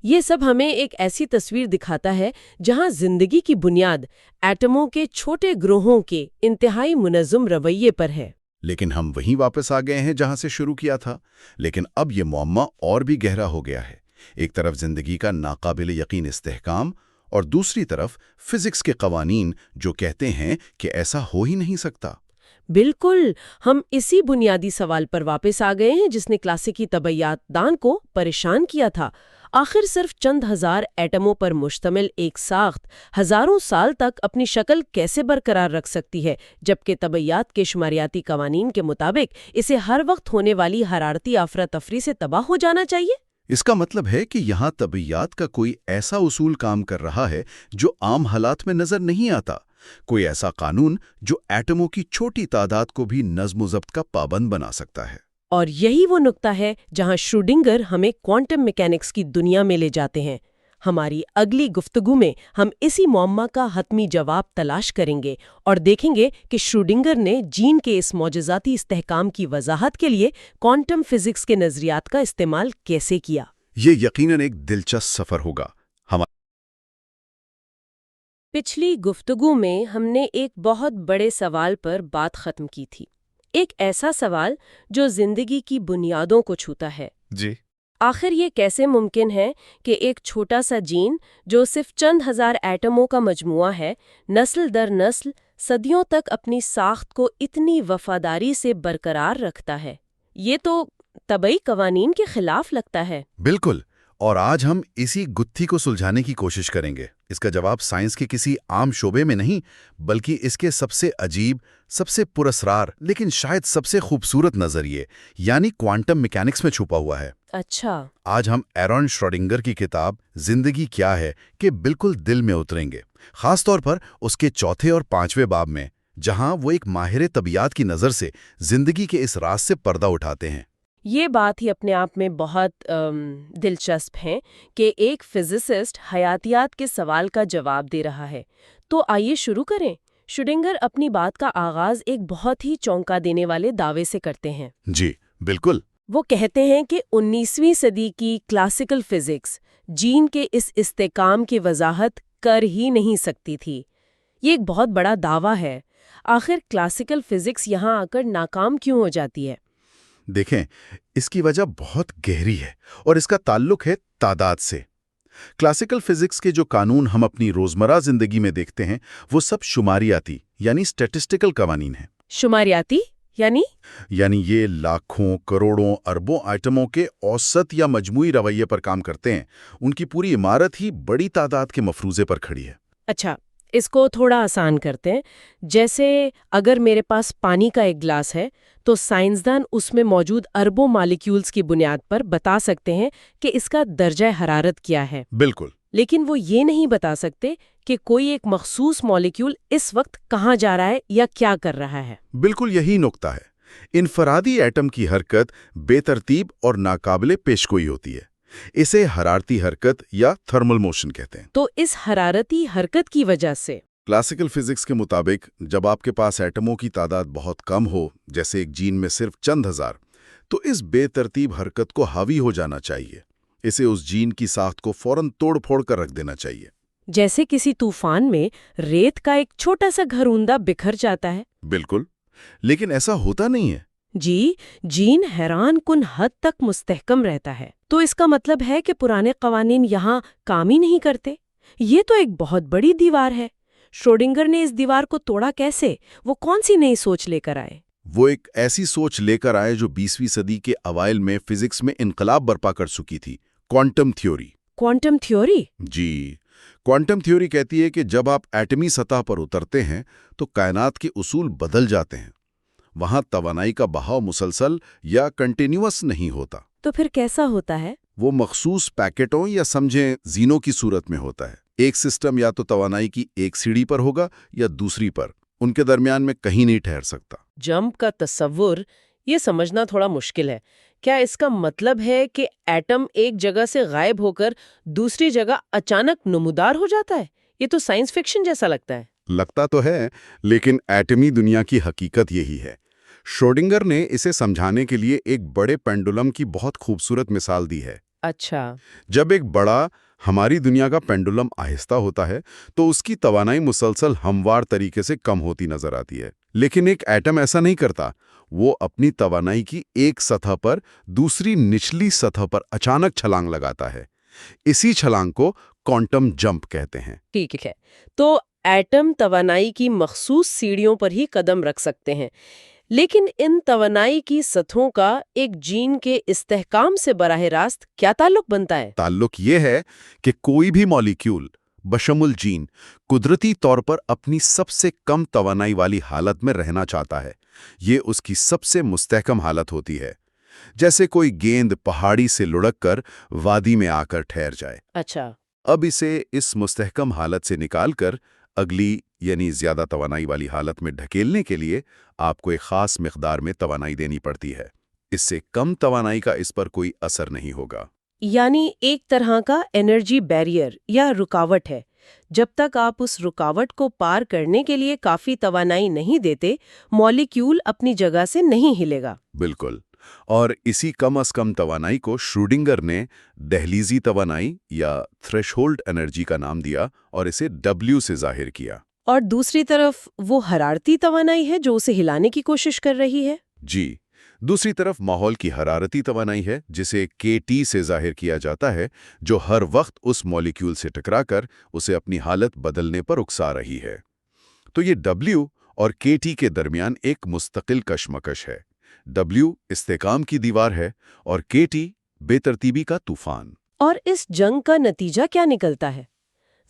یہ سب ہمیں ایک ایسی تصویر دکھاتا ہے جہاں زندگی کی بنیاد ایٹموں کے چھوٹے گروہوں کے انتہائی منظم رویے پر ہے. لیکن ہم وہیں واپس آ گئے ہیں جہاں سے شروع کیا تھا. لیکن اب یہ معمہ اور بھی گہرا ہو گیا ہے. ایک طرف زندگی کا ناقابل یقین استحکام اور دوسری طرف فزکس کے قوانین جو کہتے ہیں کہ ایسا ہو ہی نہیں سکتا. بالکل. ہم اسی بنیادی سوال پر واپس آ گئے ہیں جس نے کلاسیکی طبیعیات دان کو پریشان کیا تھا. آخر صرف چند ہزار ایٹموں پر مشتمل ایک ساخت ہزاروں سال تک اپنی شکل کیسے برقرار رکھ سکتی ہے جبکہ طبیعیات کے شماریاتی قوانین کے مطابق اسے ہر وقت ہونے والی حرارتی افراتفری سے تباہ ہو جانا چاہیے؟ اس کا مطلب ہے کہ یہاں طبیعیات کا کوئی ایسا اصول کام کر رہا ہے جو عام حالات میں نظر نہیں آتا. کوئی ایسا قانون جو ایٹموں کی چھوٹی تعداد کو بھی نظم و ضبط کا پابند بنا سکتا ہے. اور یہی وہ نقطہ ہے جہاں شروڈنگر ہمیں کوانٹم میکینکس کی دنیا میں لے جاتے ہیں. ہماری اگلی گفتگو میں ہم اسی معمہ کا حتمی جواب تلاش کریں گے اور دیکھیں گے کہ شروڈنگر نے جین کے اس معجزاتی استحکام کی وضاحت کے لیے کوانٹم فزکس کے نظریات کا استعمال کیسے کیا. یہ یقیناً ایک دلچسپ سفر ہوگا. پچھلی گفتگو میں ہم نے ایک بہت بڑے سوال پر بات ختم کی تھی. ایک ایسا سوال جو زندگی کی بنیادوں کو چھوتا ہے. جی. آخر یہ کیسے ممکن ہے کہ ایک چھوٹا سا جین جو صرف چند ہزار ایٹموں کا مجموعہ ہے نسل در نسل صدیوں تک اپنی ساخت کو اتنی وفاداری سے برقرار رکھتا ہے؟ یہ تو طبعی قوانین کے خلاف لگتا ہے. بالکل. اور آج ہم اسی گتھی کو سلجھانے کی کوشش کریں گے. اس کا جواب سائنس کے کسی عام شعبے میں نہیں بلکہ اس کے سب سے عجیب، سب سے پراسرار لیکن شاید سب سے خوبصورت نظریے یعنی کوانٹم میکینکس میں چھپا ہوا ہے. اچھا. آج ہم ایرون شروڈنگر کی کتاب زندگی کیا ہے کہ بالکل دل میں اتریں گے، خاص طور پر اس کے 4 اور 5ویں باب میں جہاں وہ ایک ماہر طبیعیات کی نظر سے زندگی کے اس راز سے پردہ اٹھاتے ہیں. یہ بات ہی اپنے آپ میں بہت دلچسپ ہے کہ ایک فزسسٹ حیاتیات کے سوال کا جواب دے رہا ہے. تو آئیے شروع کریں. شروڈنگر اپنی بات کا آغاز ایک بہت ہی چونکا دینے والے دعوے سے کرتے ہیں. جی بالکل. وہ کہتے ہیں کہ 19ویں صدی کی کلاسیکل فزکس جین کے اس استحکام کی وضاحت کر ہی نہیں سکتی تھی. یہ ایک بہت بڑا دعویٰ ہے. آخر کلاسیکل فزکس یہاں آ کر ناکام کیوں ہو جاتی ہے؟ دیکھیں، اس کی وجہ بہت گہری ہے اور اس کا تعلق ہے تعداد سے. کلاسیکل فزکس کے جو قانون ہم اپنی روزمرہ زندگی میں دیکھتے ہیں وہ سب شماریاتی یعنی اسٹیٹسٹیکل قوانین ہیں. شماریاتی یعنی یہ لاکھوں، کروڑوں، اربوں آئٹموں کے اوسط یا مجموعی رویے پر کام کرتے ہیں. ان کی پوری عمارت ہی بڑی تعداد کے مفروضے پر کھڑی ہے. اچھا، اس کو تھوڑا آسان کرتے ہیں. جیسے اگر میرے پاس پانی کا ایک گلاس ہے تو سائنسدان اس میں موجود اربوں مالیکیولز کی بنیاد پر بتا سکتے ہیں کہ اس کا درجہ حرارت کیا ہے. بالکل. لیکن وہ یہ نہیں بتا سکتے کہ کوئی ایک مخصوص مالیکیول اس وقت کہاں جا رہا ہے یا کیا کر رہا ہے. بالکل یہی نقطہ ہے. انفرادی ایٹم کی حرکت بے ترتیب اور ناقابل پیشگوئی ہوتی ہے. اسے حرارتی حرکت یا تھرمل موشن کہتے ہیں. تو اس حرارتی حرکت کی وجہ سے کلاسیکل فزکس کے مطابق جب آپ کے پاس ایٹموں کی تعداد بہت کم ہو جیسے ایک جین میں صرف چند ہزار تو اس بے ترتیب حرکت کو حاوی ہو جانا چاہیے. اسے اس جین کی ساخت کو فوراً توڑ پھوڑ کر رکھ دینا چاہیے. جیسے کسی طوفان میں ریت کا ایک چھوٹا سا گھروندہ بکھر جاتا ہے. بالکل. لیکن ایسا ہوتا نہیں ہے۔ جی، جین حیران کن حد تک مستحکم رہتا ہے۔ تو اس کا مطلب ہے کہ پرانے قوانین یہاں کام ہی نہیں کرتے۔ یہ تو ایک بہت بڑی دیوار ہے۔ شروڈنگر نے اس دیوار کو توڑا کیسے؟ وہ کون سی نئی سوچ لے کر آئے؟ وہ ایک ایسی سوچ لے کر آئے جو 20ویں صدی کے اوائل میں فزکس میں انقلاب برپا کر چکی تھی، کوانٹم تھیوری۔ Quantum theory? جی، کوانٹم تھیوری کہتی ہے کہ جب آپ ایٹمی سطح پر اترتے ہیں تو کائنات کے اصول بدل جاتے ہیں۔ وہاں توانائی کا بہاؤ مسلسل یا کنٹینیوس نہیں ہوتا۔ تو پھر کیسا ہوتا ہے؟ وہ مخصوص پیکٹوں یا سمجھیں زینوں کی صورت میں ہوتا ہے۔ ایک سسٹم یا تو توانائی کی ایک سیڑھی پر ہوگا یا دوسری پر، ان کے درمیان میں کہیں نہیں ٹھہر سکتا۔ جمپ کا تصور یہ سمجھنا تھوڑا مشکل ہے۔ کیا اس کا مطلب ہے کہ ایٹم ایک جگہ سے غائب ہو کر دوسری جگہ اچانک نمودار ہو جاتا ہے؟ یہ تو سائنس فکشن جیسا لگتا ہے۔ لگتا تو ہے، لیکن ایٹمی دنیا کی حقیقت یہی ہے۔ شروڈنگر نے اسے سمجھانے کے لیے ایک بڑے پینڈولم کی بہت خوبصورت مثال دی ہے۔ اچھا۔ جب ایک بڑا ہماری دنیا کا پینڈولم آہستہ ہوتا ہے تو اس کی توانائی مسلسل ہموار طریقے سے کم ہوتی نظر آتی ہے، لیکن ایک ایٹم ایسا نہیں کرتا۔ وہ اپنی توانائی کی ایک سطح پر دوسری نچلی سطح پر اچانک چھلانگ لگاتا ہے۔ اسی چھلانگ کو کوانٹم جمپ کہتے ہیں۔ ٹھیک ہے، تو ایٹم توانائی کی مخصوص سیڑھیوں پر ہی قدم رکھ سکتے ہیں، لیکن ان توانائی کی سطحوں کا ایک جین کے استحکام سے براہ راست کیا تعلق بنتا ہے؟ تعلق یہ ہے کہ کوئی بھی مالیکیول بشمول جین قدرتی طور پر اپنی سب سے کم توانائی والی حالت میں رہنا چاہتا ہے۔ یہ اس کی سب سے مستحکم حالت ہوتی ہے، جیسے کوئی گیند پہاڑی سے لڑک کر وادی میں آ کر ٹھہر جائے۔ اچھا۔ اب اسے اس مستحکم حالت سے نکال کر اگلی یعنی زیادہ توانائی والی حالت میں ڈھکیلنے کے لیے آپ کو ایک خاص مقدار میں توانائی دینی پڑتی ہے۔ اس سے کم توانائی کا اس پر کوئی اثر نہیں ہوگا۔ یعنی ایک طرح کا انرجی بیریئر یا رکاوٹ ہے۔ جب تک آپ اس رکاوٹ کو پار کرنے کے لیے کافی توانائی نہیں دیتے، مالیکیول اپنی جگہ سے نہیں ہلے گا۔ بالکل، اور اسی کم از کم توانائی کو شروڈنگر نے دہلیزی توانائی یا تھریشہولڈ انرجی کا نام دیا اور اسے W سے ظاہر کیا۔ اور دوسری طرف وہ حرارتی توانائی ہے جو اسے ہلانے کی کوشش کر رہی ہے؟ جی، دوسری طرف ماحول کی حرارتی توانائی ہے جسے KT سے ظاہر کیا جاتا ہے، جو ہر وقت اس مالیکیول سے ٹکرا کر اسے اپنی حالت بدلنے پر اکسا رہی ہے۔ تو یہ W اور KT کے درمیان ایک مستقل کشمکش ہے۔ W استحکام کی دیوار ہے اور KT بے ترتیبی کا طوفان۔ اور اس جنگ کا نتیجہ کیا نکلتا ہے؟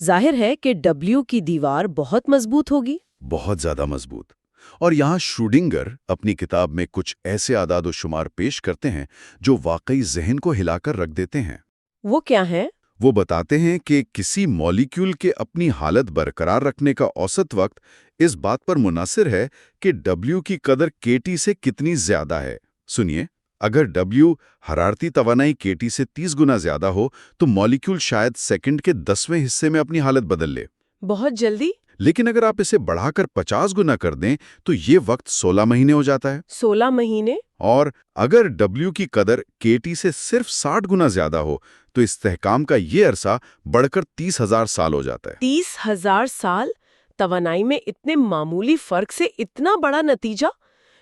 ظاہر ہے کہ W کی دیوار بہت مضبوط ہوگی۔ بہت زیادہ مضبوط۔ اور یہاں شروڈنگر اپنی کتاب میں کچھ ایسے اعداد و شمار پیش کرتے ہیں جو واقعی ذہن کو ہلا کر رکھ دیتے ہیں۔ وہ کیا ہیں؟ وہ بتاتے ہیں کہ کسی مالیکیول کے اپنی حالت برقرار رکھنے کا اوسط وقت اس بات پر منحصر ہے کہ W کی قدر KT سے کتنی زیادہ ہے۔ سنیے، اگر W حرارتی توانائی KT سے 30 گنا زیادہ ہو تو مالیکیول شاید سیکنڈ کے 10ویں حصے میں اپنی حالت بدل لے۔ بہت جلدی؟ لیکن اگر آپ اسے بڑھا کر 50 گنا کر دیں تو یہ وقت 16 مہینے ہو جاتا ہے۔ 16 مہینے؟ اور اگر W کی قدر KT سے صرف 60 گنا زیادہ ہو تو استحکام کا یہ عرصہ بڑھ کر 30,000 سال ہو جاتا ہے۔ 30,000 سال؟ توانائی میں اتنے معمولی فرق سے اتنا بڑا نتیجہ؟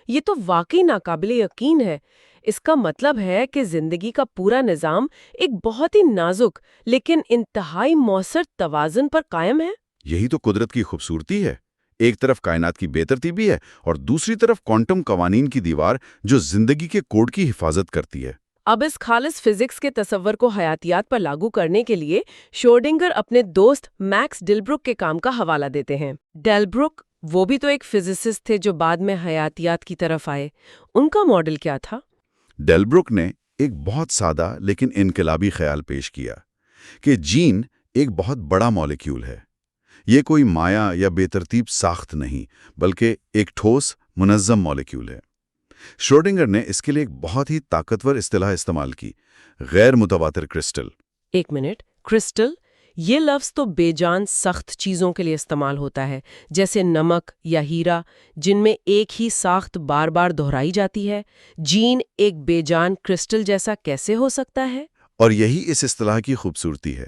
یہ تو واقعی ناقابل یقین ہے۔ اس کا مطلب ہے کہ زندگی کا پورا نظام ایک بہت ہی نازک لیکن انتہائی مؤثر توازن پر قائم ہے۔ یہی تو قدرت کی خوبصورتی ہے۔ ایک طرف کائنات کی بے ترتیبی ہے اور دوسری طرف کوانٹم قوانین کی دیوار جو زندگی کے کوڈ کی حفاظت کرتی ہے۔ اب اس خالص فزکس کے تصور کو حیاتیات پر لاگو کرنے کے لیے شروڈنگر اپنے دوست میکس ڈیلبروک کے کام کا حوالہ دیتے ہیں۔ ڈیلبروک وہ بھی تو ایک فزسسٹ تھے جو بعد میں حیاتیات کی طرف آئے۔ ان کا ماڈل کیا تھا؟ ڈیلبروک نے ایک بہت سادہ لیکن انقلابی خیال پیش کیا کہ جین ایک بہت بڑا مالیکیول ہے۔ یہ کوئی مایا یا بے ترتیب ساخت نہیں بلکہ ایک ٹھوس منظم مالیکیول ہے۔ شروڈنگر نے اس کے لیے ایک بہت ہی طاقتور اصطلاح استعمال کی، غیر متواتر کرسٹل۔ ایک منٹ، کرسٹل؟ یہ لفظ تو بے جان سخت چیزوں کے لیے استعمال ہوتا ہے، جیسے نمک یا ہیرا، جن میں ایک ہی ساخت بار بار دہرائی جاتی ہے۔ جین ایک بے جان کرسٹل جیسا کیسے ہو سکتا ہے؟ اور یہی اس اصطلاح کی خوبصورتی ہے۔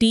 T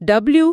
W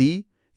T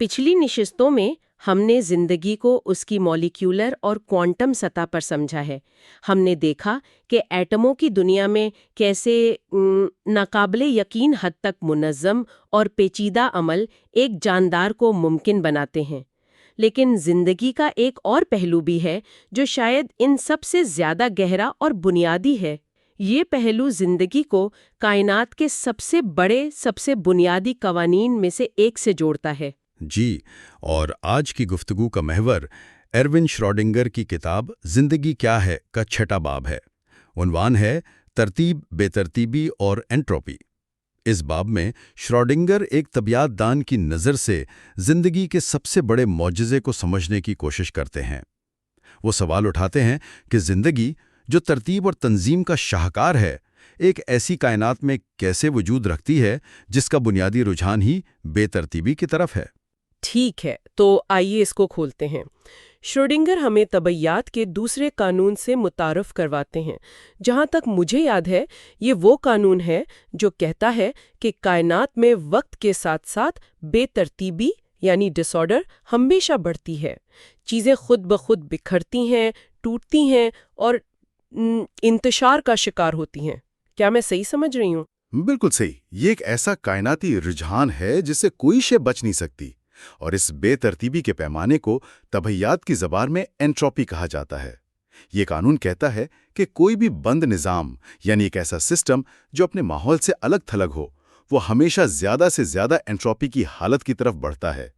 پچھلی نشستوں میں ہم نے زندگی کو اس کی مالیکیولر اور کوانٹم سطح پر سمجھا ہے۔ ہم نے دیکھا کہ ایٹموں کی دنیا میں کیسے ناقابل یقین حد تک منظم اور پیچیدہ عمل ایک جاندار کو ممکن بناتے ہیں۔ لیکن زندگی کا ایک اور پہلو بھی ہے جو شاید ان سب سے زیادہ گہرا اور بنیادی ہے۔ یہ پہلو زندگی کو کائنات کے سب سے بڑے، سب سے بنیادی قوانین میں سے ایک سے جوڑتا ہے۔ جی، اور آج کی گفتگو کا محور ایروین شروڈنگر کی کتاب زندگی کیا ہے کا 6واں باب ہے۔ عنوان ہے ترتیب، بے ترتیبی اور انٹروپی۔ اس باب میں شروڈنگر ایک طبیعیات دان کی نظر سے زندگی کے سب سے بڑے معجزے کو سمجھنے کی کوشش کرتے ہیں۔ وہ سوال اٹھاتے ہیں کہ زندگی، جو ترتیب اور تنظیم کا شاہکار ہے، ایک ایسی کائنات میں کیسے وجود رکھتی ہے جس کا بنیادی رجحان ہی بے ترتیبی کی طرف ہے۔ ٹھیک ہے، تو آئیے اس کو کھولتے ہیں۔ شروڈنگر ہمیں طبیعیات کے دوسرے قانون سے متعارف کرواتے ہیں۔ جہاں تک مجھے یاد ہے، یہ وہ قانون ہے جو کہتا ہے کہ کائنات میں وقت کے ساتھ ساتھ بے ترتیبی یعنی ڈس آرڈر ہمیشہ بڑھتی ہے۔ چیزیں خود بخود بکھرتی ہیں، ٹوٹتی ہیں اور انتشار کا شکار ہوتی ہیں۔ کیا میں صحیح سمجھ رہی ہوں؟ بالکل صحیح۔ یہ ایک ایسا کائناتی رجحان ہے جس سے کوئی شے بچ نہیں سکتی، اور اس بے ترتیبی کے پیمانے کو طبیعیات کی زبان میں انٹروپی کہا جاتا ہے۔ یہ قانون کہتا ہے کہ کوئی بھی بند نظام، یعنی ایک ایسا سسٹم جو اپنے ماحول سے الگ تھلگ ہو، وہ ہمیشہ زیادہ سے زیادہ انٹروپی کی حالت کی طرف بڑھتا ہے۔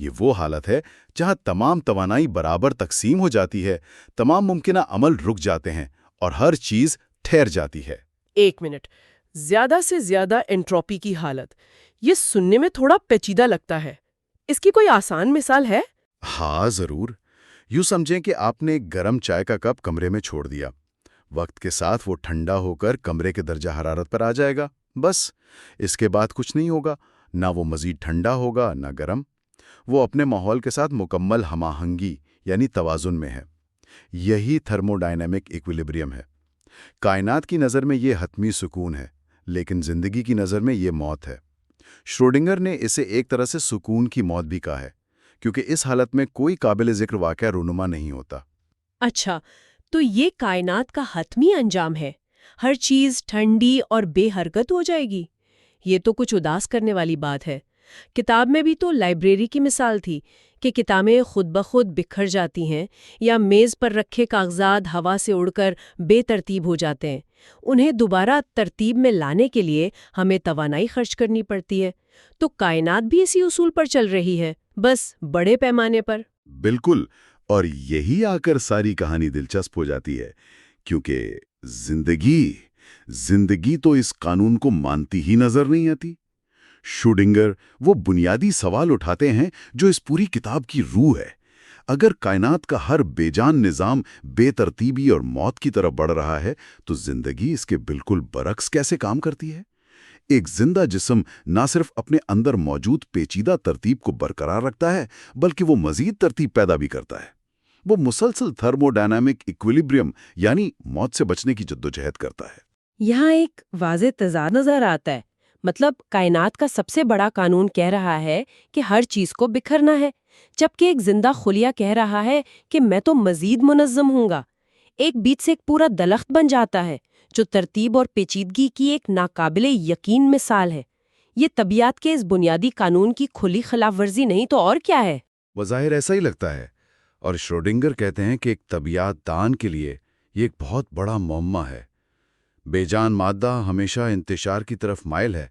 یہ وہ حالت ہے جہاں تمام توانائی برابر تقسیم ہو جاتی ہے، تمام ممکنہ عمل رک جاتے ہیں اور ہر چیز ٹھہر جاتی ہے۔ ایک منٹ، زیادہ سے زیادہ انٹروپی کی حالت، یہ سننے میں تھوڑا پیچیدہ لگتا ہے۔ اس کی کوئی آسان مثال ہے؟ ہاں ضرور۔ یوں سمجھیں کہ آپ نے گرم چائے کا کپ کمرے میں چھوڑ دیا۔ وقت کے ساتھ وہ ٹھنڈا ہو کر کمرے کے درجہ حرارت پر آ جائے گا، بس۔ اس کے بعد کچھ نہیں ہوگا، نہ وہ مزید ٹھنڈا ہوگا نہ گرم۔ وہ اپنے ماحول کے ساتھ مکمل ہم آہنگی یعنی توازن میں ہے۔ یہی تھرمو ڈائنامک ایکویلیبریم ہے۔ کائنات کی نظر میں یہ حتمی سکون ہے، لیکن زندگی کی نظر میں یہ موت ہے۔ شروڈنگر نے اسے ایک طرح سے سکون کی موت بھی کہا ہے، کیونکہ اس حالت میں کوئی قابل ذکر واقعہ رونما نہیں ہوتا۔ اچھا، تو یہ کائنات کا حتمی انجام ہے؟ ہر چیز ٹھنڈی اور بے حرکت ہو جائے گی؟ یہ تو کچھ اداس کرنے والی بات ہے۔ کتاب میں بھی تو لائبریری کی مثال تھی کہ کتابیں خود بخود بکھر جاتی ہیں یا میز پر رکھے کاغذات ہوا سے اڑ کر بے ترتیب ہو جاتے ہیں۔ انہیں دوبارہ ترتیب میں لانے کے لیے ہمیں توانائی خرچ کرنی پڑتی ہے۔ تو کائنات بھی اسی اصول پر چل رہی ہے، بس بڑے پیمانے پر۔ بالکل، اور یہی آ کر ساری کہانی دلچسپ ہو جاتی ہے، کیونکہ زندگی تو اس قانون کو مانتی ہی نظر نہیں آتی۔ شروڈنگر وہ بنیادی سوال اٹھاتے ہیں جو اس پوری کتاب کی روح ہے۔ اگر کائنات کا ہر بے جان نظام بے ترتیبی اور موت کی طرف بڑھ رہا ہے، تو زندگی اس کے بالکل برعکس کیسے کام کرتی ہے؟ ایک زندہ جسم نہ صرف اپنے اندر موجود پیچیدہ ترتیب کو برقرار رکھتا ہے، بلکہ وہ مزید ترتیب پیدا بھی کرتا ہے۔ وہ مسلسل تھرمو ڈائنامک ایکویلیبریم یعنی موت سے بچنے کی جدوجہد کرتا ہے۔ یہاں ایک واضح تضاد نظر آتا ہے۔ مطلب کائنات کا سب سے بڑا قانون کہہ رہا ہے کہ ہر چیز کو بکھرنا ہے، جبکہ ایک زندہ خلیہ کہہ رہا ہے کہ میں تو مزید منظم ہوں گا۔ ایک بیچ سے ایک پورا درخت بن جاتا ہے جو ترتیب اور پیچیدگی کی ایک ناقابل یقین مثال ہے۔ یہ طبیعت کے اس بنیادی قانون کی کھلی خلاف ورزی نہیں تو اور کیا ہے؟ بظاہر ایسا ہی لگتا ہے، اور شروڈنگر کہتے ہیں کہ ایک طبیعیات دان کے لیے یہ ایک بہت بڑا معمہ ہے۔ بے جان مادہ ہمیشہ انتشار کی طرف مائل ہے،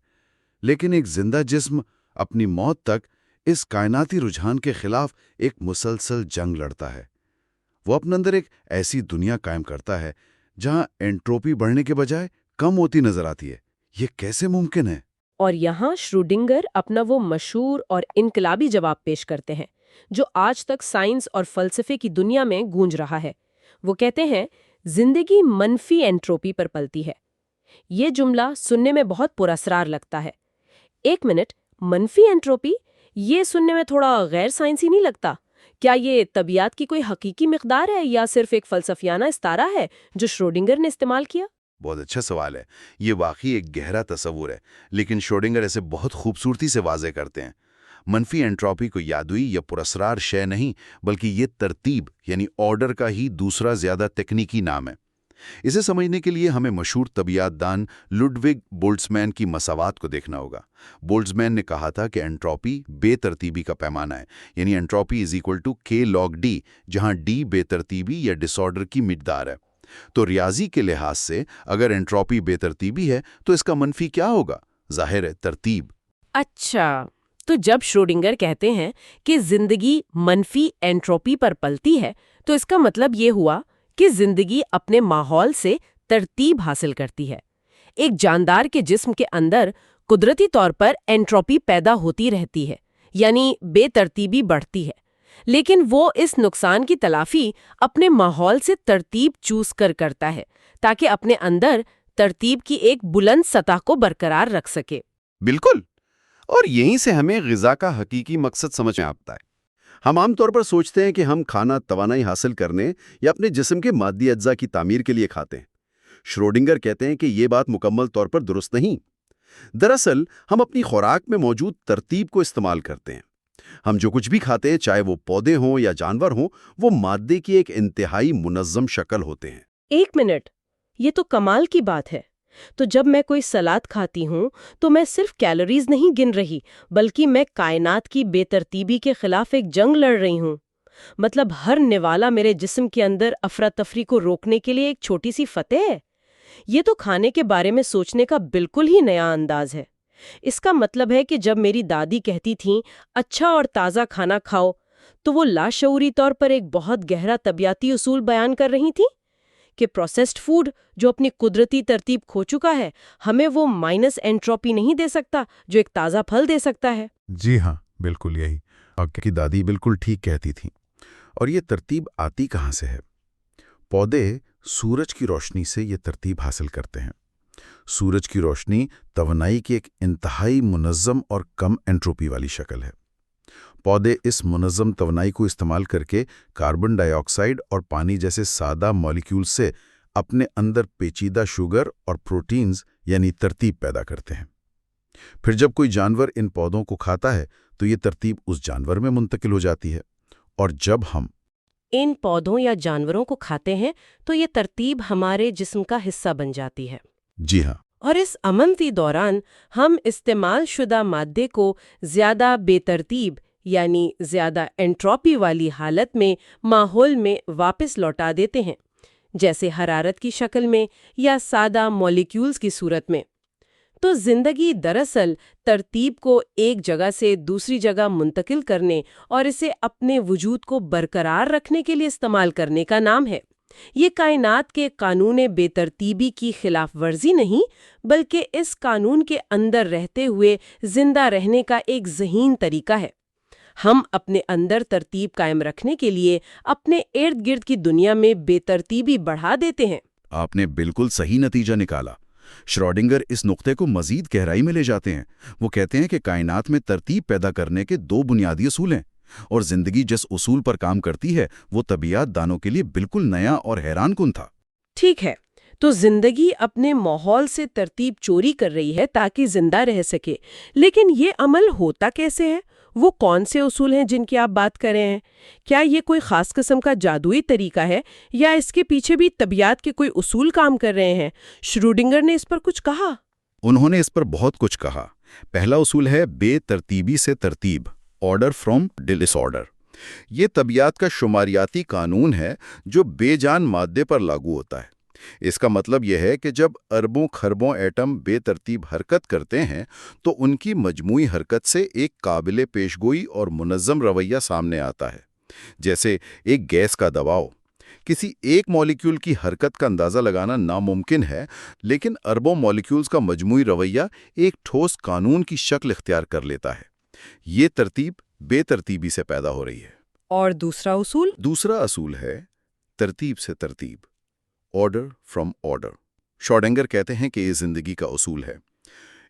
لیکن ایک زندہ جسم اپنی موت تک اس کائناتی رجحان کے خلاف ایک مسلسل جنگ لڑتا ہے۔ وہ اپنے اندر ایک ایسی دنیا قائم کرتا ہے جہاں انٹروپی بڑھنے کے بجائے کم ہوتی نظر آتی ہے۔ یہ کیسے ممکن ہے؟ اور یہاں شروڈنگر اپنا وہ مشہور اور انقلابی جواب پیش کرتے ہیں جو آج تک سائنس اور فلسفے کی دنیا میں گونج رہا ہے۔ وہ کہتے ہیں، زندگی منفی انٹروپی پر پلتی ہے۔ یہ جملہ سننے میں بہت پراسرار لگتا ہے۔ ایک منٹ، منفی انٹروپی؟ یہ سننے میں تھوڑا غیر سائنسی نہیں لگتا؟ کیا یہ طبیعت کی کوئی حقیقی مقدار ہے یا صرف ایک فلسفیانہ استعارہ ہے جو شروڈنگر نے استعمال کیا؟ بہت اچھا سوال ہے۔ یہ واقعی ایک گہرا تصور ہے، لیکن شروڈنگر اسے بہت خوبصورتی سے واضح کرتے ہیں۔ منفی انٹروپی کو یادوئی یا پراسرار شے نہیں، بلکہ یہ ترتیب یعنی آرڈر کا ہی دوسرا زیادہ تکنیکی نام ہے۔ اسے سمجھنے کے لیے ہمیں مشہور طبیعیات دان لڈوگ بولٹزمین کی مساوات کو دیکھنا ہوگا۔ بولٹزمین نے کہا تھا کہ انٹروپی بے ترتیبی کا پیمانہ ہے، یعنی انٹروپی K log D، جہاں D بے ترتیبی یا ڈس آرڈر کی مقدار ہے۔ تو ریاضی کے لحاظ سے اگر انٹروپی بے ترتیبی ہے تو اس کا منفی کیا ہوگا؟ ظاہر ہے ترتیب۔ اچھا، تو جب شروڈنگر کہتے ہیں کہ زندگی منفی انٹروپی پر پلتی ہے تو اس کا مطلب یہ ہوا کہ زندگی اپنے ماحول سے ترتیب حاصل کرتی ہے۔ ایک جاندار کے جسم کے اندر قدرتی طور پر انٹروپی پیدا ہوتی رہتی ہے، یعنی بے ترتیبی بڑھتی ہے، لیکن وہ اس نقصان کی تلافی اپنے ماحول سے ترتیب چوز کر کرتا ہے تاکہ اپنے اندر ترتیب کی ایک بلند سطح کو برقرار رکھ سکے۔ بالکل، اور یہیں سے ہمیں غذا کا حقیقی مقصد سمجھ میں آتا ہے۔ ہم عام طور پر سوچتے ہیں کہ ہم کھانا توانائی حاصل کرنے یا اپنے جسم کے مادی اجزاء کی تعمیر کے لیے کھاتے ہیں۔ شروڈنگر کہتے ہیں کہ یہ بات مکمل طور پر درست نہیں۔ دراصل ہم اپنی خوراک میں موجود ترتیب کو استعمال کرتے ہیں۔ ہم جو کچھ بھی کھاتے ہیں، چاہے وہ پودے ہوں یا جانور ہوں، وہ مادے کی ایک انتہائی منظم شکل ہوتے ہیں۔ ایک منٹ، یہ تو کمال کی بات ہے۔ تو جب میں کوئی سلاد کھاتی ہوں تو میں صرف کیلوریز نہیں گن رہی، بلکہ میں کائنات کی بے ترتیبی کے خلاف ایک جنگ لڑ رہی ہوں۔ مطلب ہر نوالا میرے جسم کے اندر افراتفری کو روکنے کے لیے ایک چھوٹی سی فتح ہے۔ یہ تو کھانے کے بارے میں سوچنے کا بالکل ہی نیا انداز ہے۔ اس کا مطلب ہے کہ جب میری دادی کہتی تھیں اچھا اور تازہ کھانا کھاؤ، تو وہ لاشعوری طور پر ایک بہت گہرا طبیعتی اصول بیان کر رہی تھیں کہ پروسیسڈ فوڈ جو اپنی قدرتی ترتیب کھو چکا ہے، ہمیں وہ مائنس انٹروپی نہیں دے سکتا جو ایک تازہ پھل دے سکتا ہے۔ جی ہاں، بالکل یہی۔ آپ کی دادی بالکل ٹھیک کہتی تھیں۔ اور یہ ترتیب آتی کہاں سے ہے؟ پودے سورج کی روشنی سے یہ ترتیب حاصل کرتے ہیں۔ سورج کی روشنی توانائی کی ایک انتہائی منظم اور کم انٹروپی والی شکل ہے۔ پودے اس منظم توانائی کو استعمال کر کے کاربن ڈائی آکسائیڈ اور پانی جیسے سادہ مالیکیول سے اپنے اندر پیچیدہ شوگر اور پروٹینز یعنی ترتیب پیدا کرتے ہیں۔ پھر جب کوئی جانور ان پودوں کو کھاتا ہے تو یہ ترتیب اس جانور میں منتقل ہو جاتی ہے، اور جب ہم ان پودوں یا جانوروں کو کھاتے ہیں تو یہ ترتیب ہمارے جسم کا حصہ بن جاتی ہے۔ جی ہاں، اور اس امنتی دوران ہم استعمال شدہ مادے کو زیادہ بے ترتیب یعنی زیادہ انٹروپی والی حالت میں ماحول میں واپس لوٹا دیتے ہیں، جیسے حرارت کی شکل میں یا سادہ مولیکیولز کی صورت میں۔ تو زندگی دراصل ترتیب کو ایک جگہ سے دوسری جگہ منتقل کرنے اور اسے اپنے وجود کو برقرار رکھنے کے لیے استعمال کرنے کا نام ہے۔ یہ کائنات کے قانون بے ترتیبی کی خلاف ورزی نہیں، بلکہ اس قانون کے اندر رہتے ہوئے زندہ رہنے کا ایک ذہین طریقہ ہے۔ ہم اپنے اندر ترتیب قائم رکھنے کے لیے اپنے ارد گرد کی دنیا میں بے ترتیبی بڑھا دیتے ہیں۔ آپ نے بالکل صحیح نتیجہ نکالا۔ شروڈنگر اس نقطے کو مزید گہرائی میں لے جاتے ہیں۔ وہ کہتے ہیں کہ کائنات میں ترتیب پیدا کرنے کے دو بنیادی اصول ہیں، اور زندگی جس اصول پر کام کرتی ہے وہ طبیعیات دانوں کے لیے بالکل نیا اور حیران کن تھا۔ ٹھیک ہے، تو زندگی اپنے ماحول سے ترتیب چوری کر رہی ہے تاکہ زندہ رہ سکے، لیکن یہ عمل ہوتا کیسے ہے؟ وہ کون سے اصول ہیں جن کی آپ بات کر رہے ہیں؟ کیا یہ کوئی خاص قسم کا جادوئی طریقہ ہے یا اس کے پیچھے بھی طبیعت کے کوئی اصول کام کر رہے ہیں؟ شروڈنگر نے اس پر کچھ کہا؟ انہوں نے اس پر بہت کچھ کہا۔ پہلا اصول ہے بے ترتیبی سے ترتیب، آرڈر فرام ڈس آرڈر۔ یہ طبیعت کا شماریاتی قانون ہے جو بے جان مادے پر لاگو ہوتا ہے۔ اس کا مطلب یہ ہے کہ جب اربوں کھربوں ایٹم بے ترتیب حرکت کرتے ہیں تو ان کی مجموعی حرکت سے ایک قابل پیشگوئی اور منظم رویہ سامنے آتا ہے۔ جیسے ایک گیس کا دباؤ۔ کسی ایک مولیکیول کی حرکت کا اندازہ لگانا ناممکن ہے، لیکن اربوں مولیکیولز کا مجموعی رویہ ایک ٹھوس قانون کی شکل اختیار کر لیتا ہے۔ یہ ترتیب بے ترتیبی سے پیدا ہو رہی ہے۔ اور دوسرا اصول؟ دوسرا اصول ہے ترتیب سے ترتیب، آرڈر فرام آرڈر۔ شروڈنگر کہتے ہیں کہ یہ زندگی کا اصول ہے۔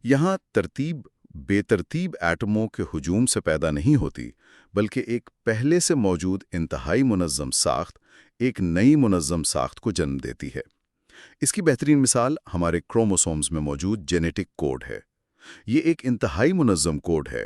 یہاں ترتیب بے ترتیب ایٹموں کے ہجوم سے پیدا نہیں ہوتی، بلکہ ایک پہلے سے موجود انتہائی منظم ساخت ایک نئی منظم ساخت کو جنم دیتی ہے۔ اس کی بہترین مثال ہمارے کروموسومز میں موجود جینیٹک کوڈ ہے۔ یہ ایک انتہائی منظم کوڈ ہے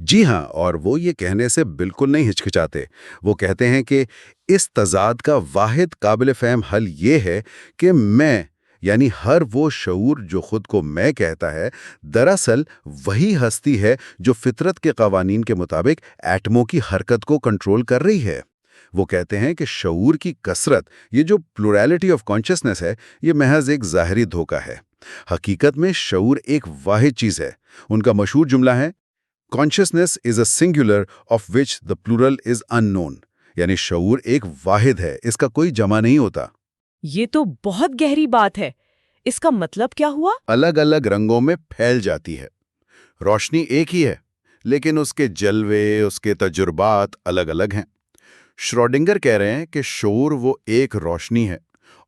جی ہاں، اور وہ یہ کہنے سے بالکل نہیں ہچکچاتے۔ وہ کہتے ہیں کہ اس تضاد کا واحد قابل فہم حل یہ ہے کہ میں، یعنی ہر وہ شعور جو خود کو میں کہتا ہے، دراصل وہی ہستی ہے جو فطرت کے قوانین کے مطابق ایٹموں کی حرکت کو کنٹرول کر رہی ہے۔ وہ کہتے ہیں کہ شعور کی کثرت، یہ جو پلورالٹی آف کانشسنس ہے، یہ محض ایک ظاہری دھوکہ ہے۔ حقیقت میں شعور ایک واحد چیز ہے۔ ان کا مشہور جملہ ہے، Consciousness is a singular of which the plural is unknown. یعنی شعور ایک واحد ہے، اس کا کوئی جمع نہیں ہوتا۔ یہ تو بہت گہری بات ہے۔ اس کا مطلب کیا ہوا؟ الگ الگ رنگوں میں پھیل جاتی ہے۔ روشنی ایک ہی ہے، لیکن اس کے جلوے، اس کے تجربات الگ الگ ہیں۔ شروڈنگر کہہ رہے ہیں کہ شعور وہ ایک روشنی ہے،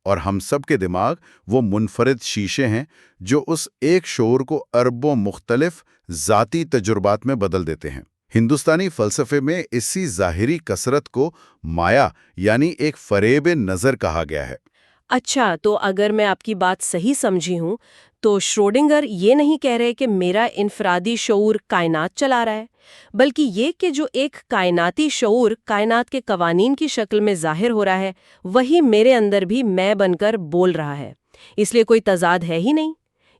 اور ہم سب کے دماغ وہ منفرد شیشے ہیں جو اس ایک شعور کو اربوں مختلف ذاتی تجربات میں بدل دیتے ہیں۔ ہندوستانی فلسفے میں اسی ظاہری کثرت کو مایا، یعنی ایک فریب نظر کہا گیا ہے۔ اچھا، تو اگر میں آپ کی بات صحیح سمجھی ہوں تو شروڈنگر یہ نہیں کہہ رہے کہ میرا انفرادی شعور کائنات چلا رہا ہے، بلکہ یہ کہ جو ایک کائناتی شعور کائنات کے قوانین کی شکل میں ظاہر ہو رہا ہے، وہی میرے اندر بھی میں بن کر بول رہا ہے، اس لیے کوئی تضاد ہے ہی نہیں۔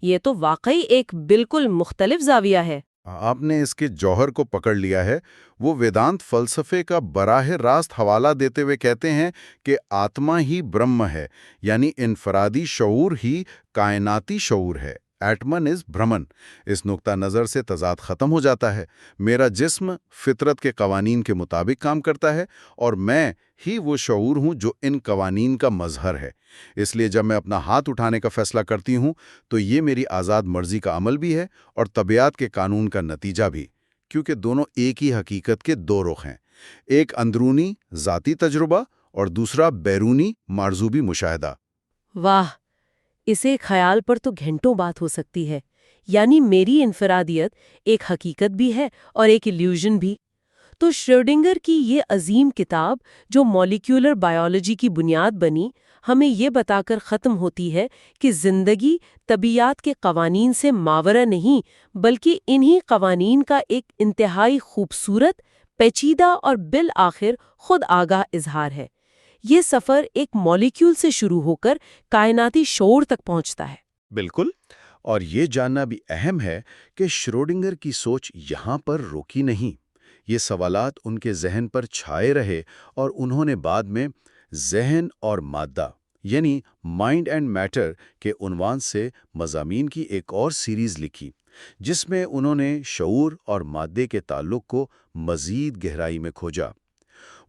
یہ تو واقعی ایک بالکل مختلف زاویہ ہے۔ آپ نے اس کے جوہر کو پکڑ لیا ہے۔ وہ ویدانت فلسفے کا براہ راست حوالہ دیتے ہوئے کہتے ہیں کہ آتما ہی برہم ہے، یعنی انفرادی شعور ہی کائناتی شعور ہے۔ ایٹمن از برہمن۔ اس نقطہ نظر سے تضاد ختم ہو جاتا ہے۔ میرا جسم فطرت کے قوانین کے مطابق کام کرتا ہے، اور میں ہی وہ شعور ہوں جو ان قوانین کا مظہر ہے۔ اس لیے جب میں اپنا ہاتھ اٹھانے کا فیصلہ کرتی ہوں تو یہ میری آزاد مرضی کا عمل بھی ہے اور طبیعت کے قانون کا نتیجہ بھی، کیونکہ دونوں ایک ہی حقیقت کے دو رخ ہیں، ایک اندرونی ذاتی تجربہ اور دوسرا بیرونی معرضوبی مشاہدہ۔ واہ، اسے خیال پر تو گھنٹوں بات ہو سکتی ہے۔ یعنی میری انفرادیت ایک حقیقت بھی ہے اور ایک ایلیوژن بھی۔ تو شروڈنگر کی یہ عظیم کتاب جو مولیکولر بائیولوجی کی بنیاد بنی، ہمیں یہ بتا کر ختم ہوتی ہے کہ زندگی طبیعت کے قوانین سے ماورا نہیں، بلکہ انہی قوانین کا ایک انتہائی خوبصورت، پیچیدہ اور بالآخر خود آگاہ اظہار ہے۔ یہ سفر ایک مولیکیول سے شروع ہو کر کائناتی شعور تک پہنچتا ہے۔ بالکل، اور یہ جاننا بھی اہم ہے کہ شروڈنگر کی سوچ یہاں پر روکی نہیں۔ یہ سوالات ان کے ذہن پر چھائے رہے، اور انہوں نے بعد میں ذہن اور مادہ، یعنی مائنڈ اینڈ میٹر کے عنوان سے مضامین کی ایک اور سیریز لکھی، جس میں انہوں نے شعور اور مادے کے تعلق کو مزید گہرائی میں کھوجا۔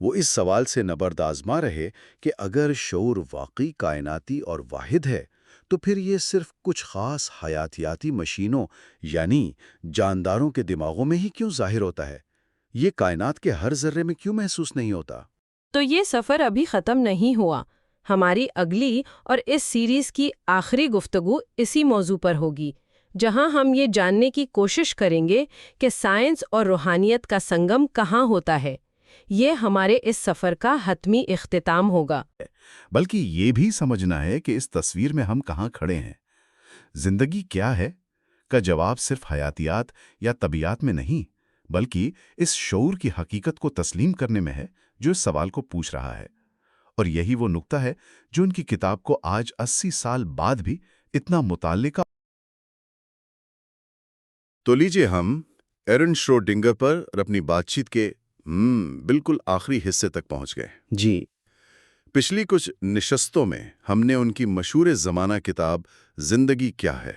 وہ اس سوال سے نبرد آزما رہے کہ اگر شعور واقعی کائناتی اور واحد ہے تو پھر یہ صرف کچھ خاص حیاتیاتی مشینوں یعنی جانداروں کے دماغوں میں ہی کیوں ظاہر ہوتا ہے؟ یہ کائنات کے ہر ذرے میں کیوں محسوس نہیں ہوتا؟ تو یہ سفر ابھی ختم نہیں ہوا۔ ہماری اگلی اور اس سیریز کی آخری گفتگو اسی موضوع پر ہوگی، جہاں ہم یہ جاننے کی کوشش کریں گے کہ سائنس اور روحانیت کا سنگم کہاں ہوتا ہے۔ یہ ہمارے اس سفر کا حتمی اختتام ہوگا۔ بلکہ یہ بھی سمجھنا ہے کہ اس تصویر میں ہم کہاں کھڑے ہیں۔ زندگی کیا ہے کا جواب صرف حیاتیات یا طبیعت میں نہیں، بلکہ اس شعور کی حقیقت کو تسلیم کرنے میں ہے جو اس سوال کو پوچھ رہا ہے۔ اور یہی وہ نقطہ ہے جو ان کی کتاب کو آج 80 سال بعد بھی اتنا متعلقہ۔ تو لیجئے ہم ایرن شروڈنگر پر اپنی بات چیت کے بالکل آخری حصے تک پہنچ گئے۔ جی، پچھلی کچھ نشستوں میں ہم نے ان کی مشہور زمانہ کتاب زندگی کیا ہے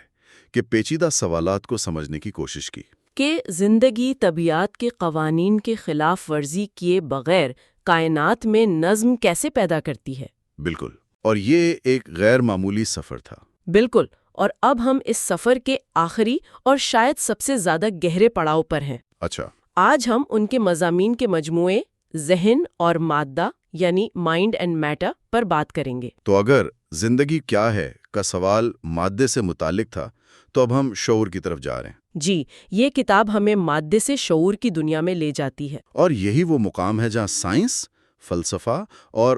کہ پیچیدہ سوالات کو سمجھنے کی کوشش کی کہ زندگی طبیعت کے قوانین کے خلاف ورزی کیے بغیر کائنات میں نظم کیسے پیدا کرتی ہے۔ بالکل، اور یہ ایک غیر معمولی سفر تھا۔ بالکل، اور اب ہم اس سفر کے آخری اور شاید سب سے زیادہ گہرے پڑاؤ پر ہیں۔ اچھا، آج ہم ان کے مضامین کے مجموعے ذہن اور مادہ یعنی مائنڈ اینڈ میٹر پر بات کریں گے۔ تو اگر زندگی کیا ہے کا سوال مادے سے متعلق تھا تو اب ہم شعور کی طرف جا رہے ہیں۔ جی، یہ کتاب ہمیں مادے سے شعور کی دنیا میں لے جاتی ہے۔ اور یہی وہ مقام ہے جہاں سائنس، فلسفہ اور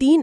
3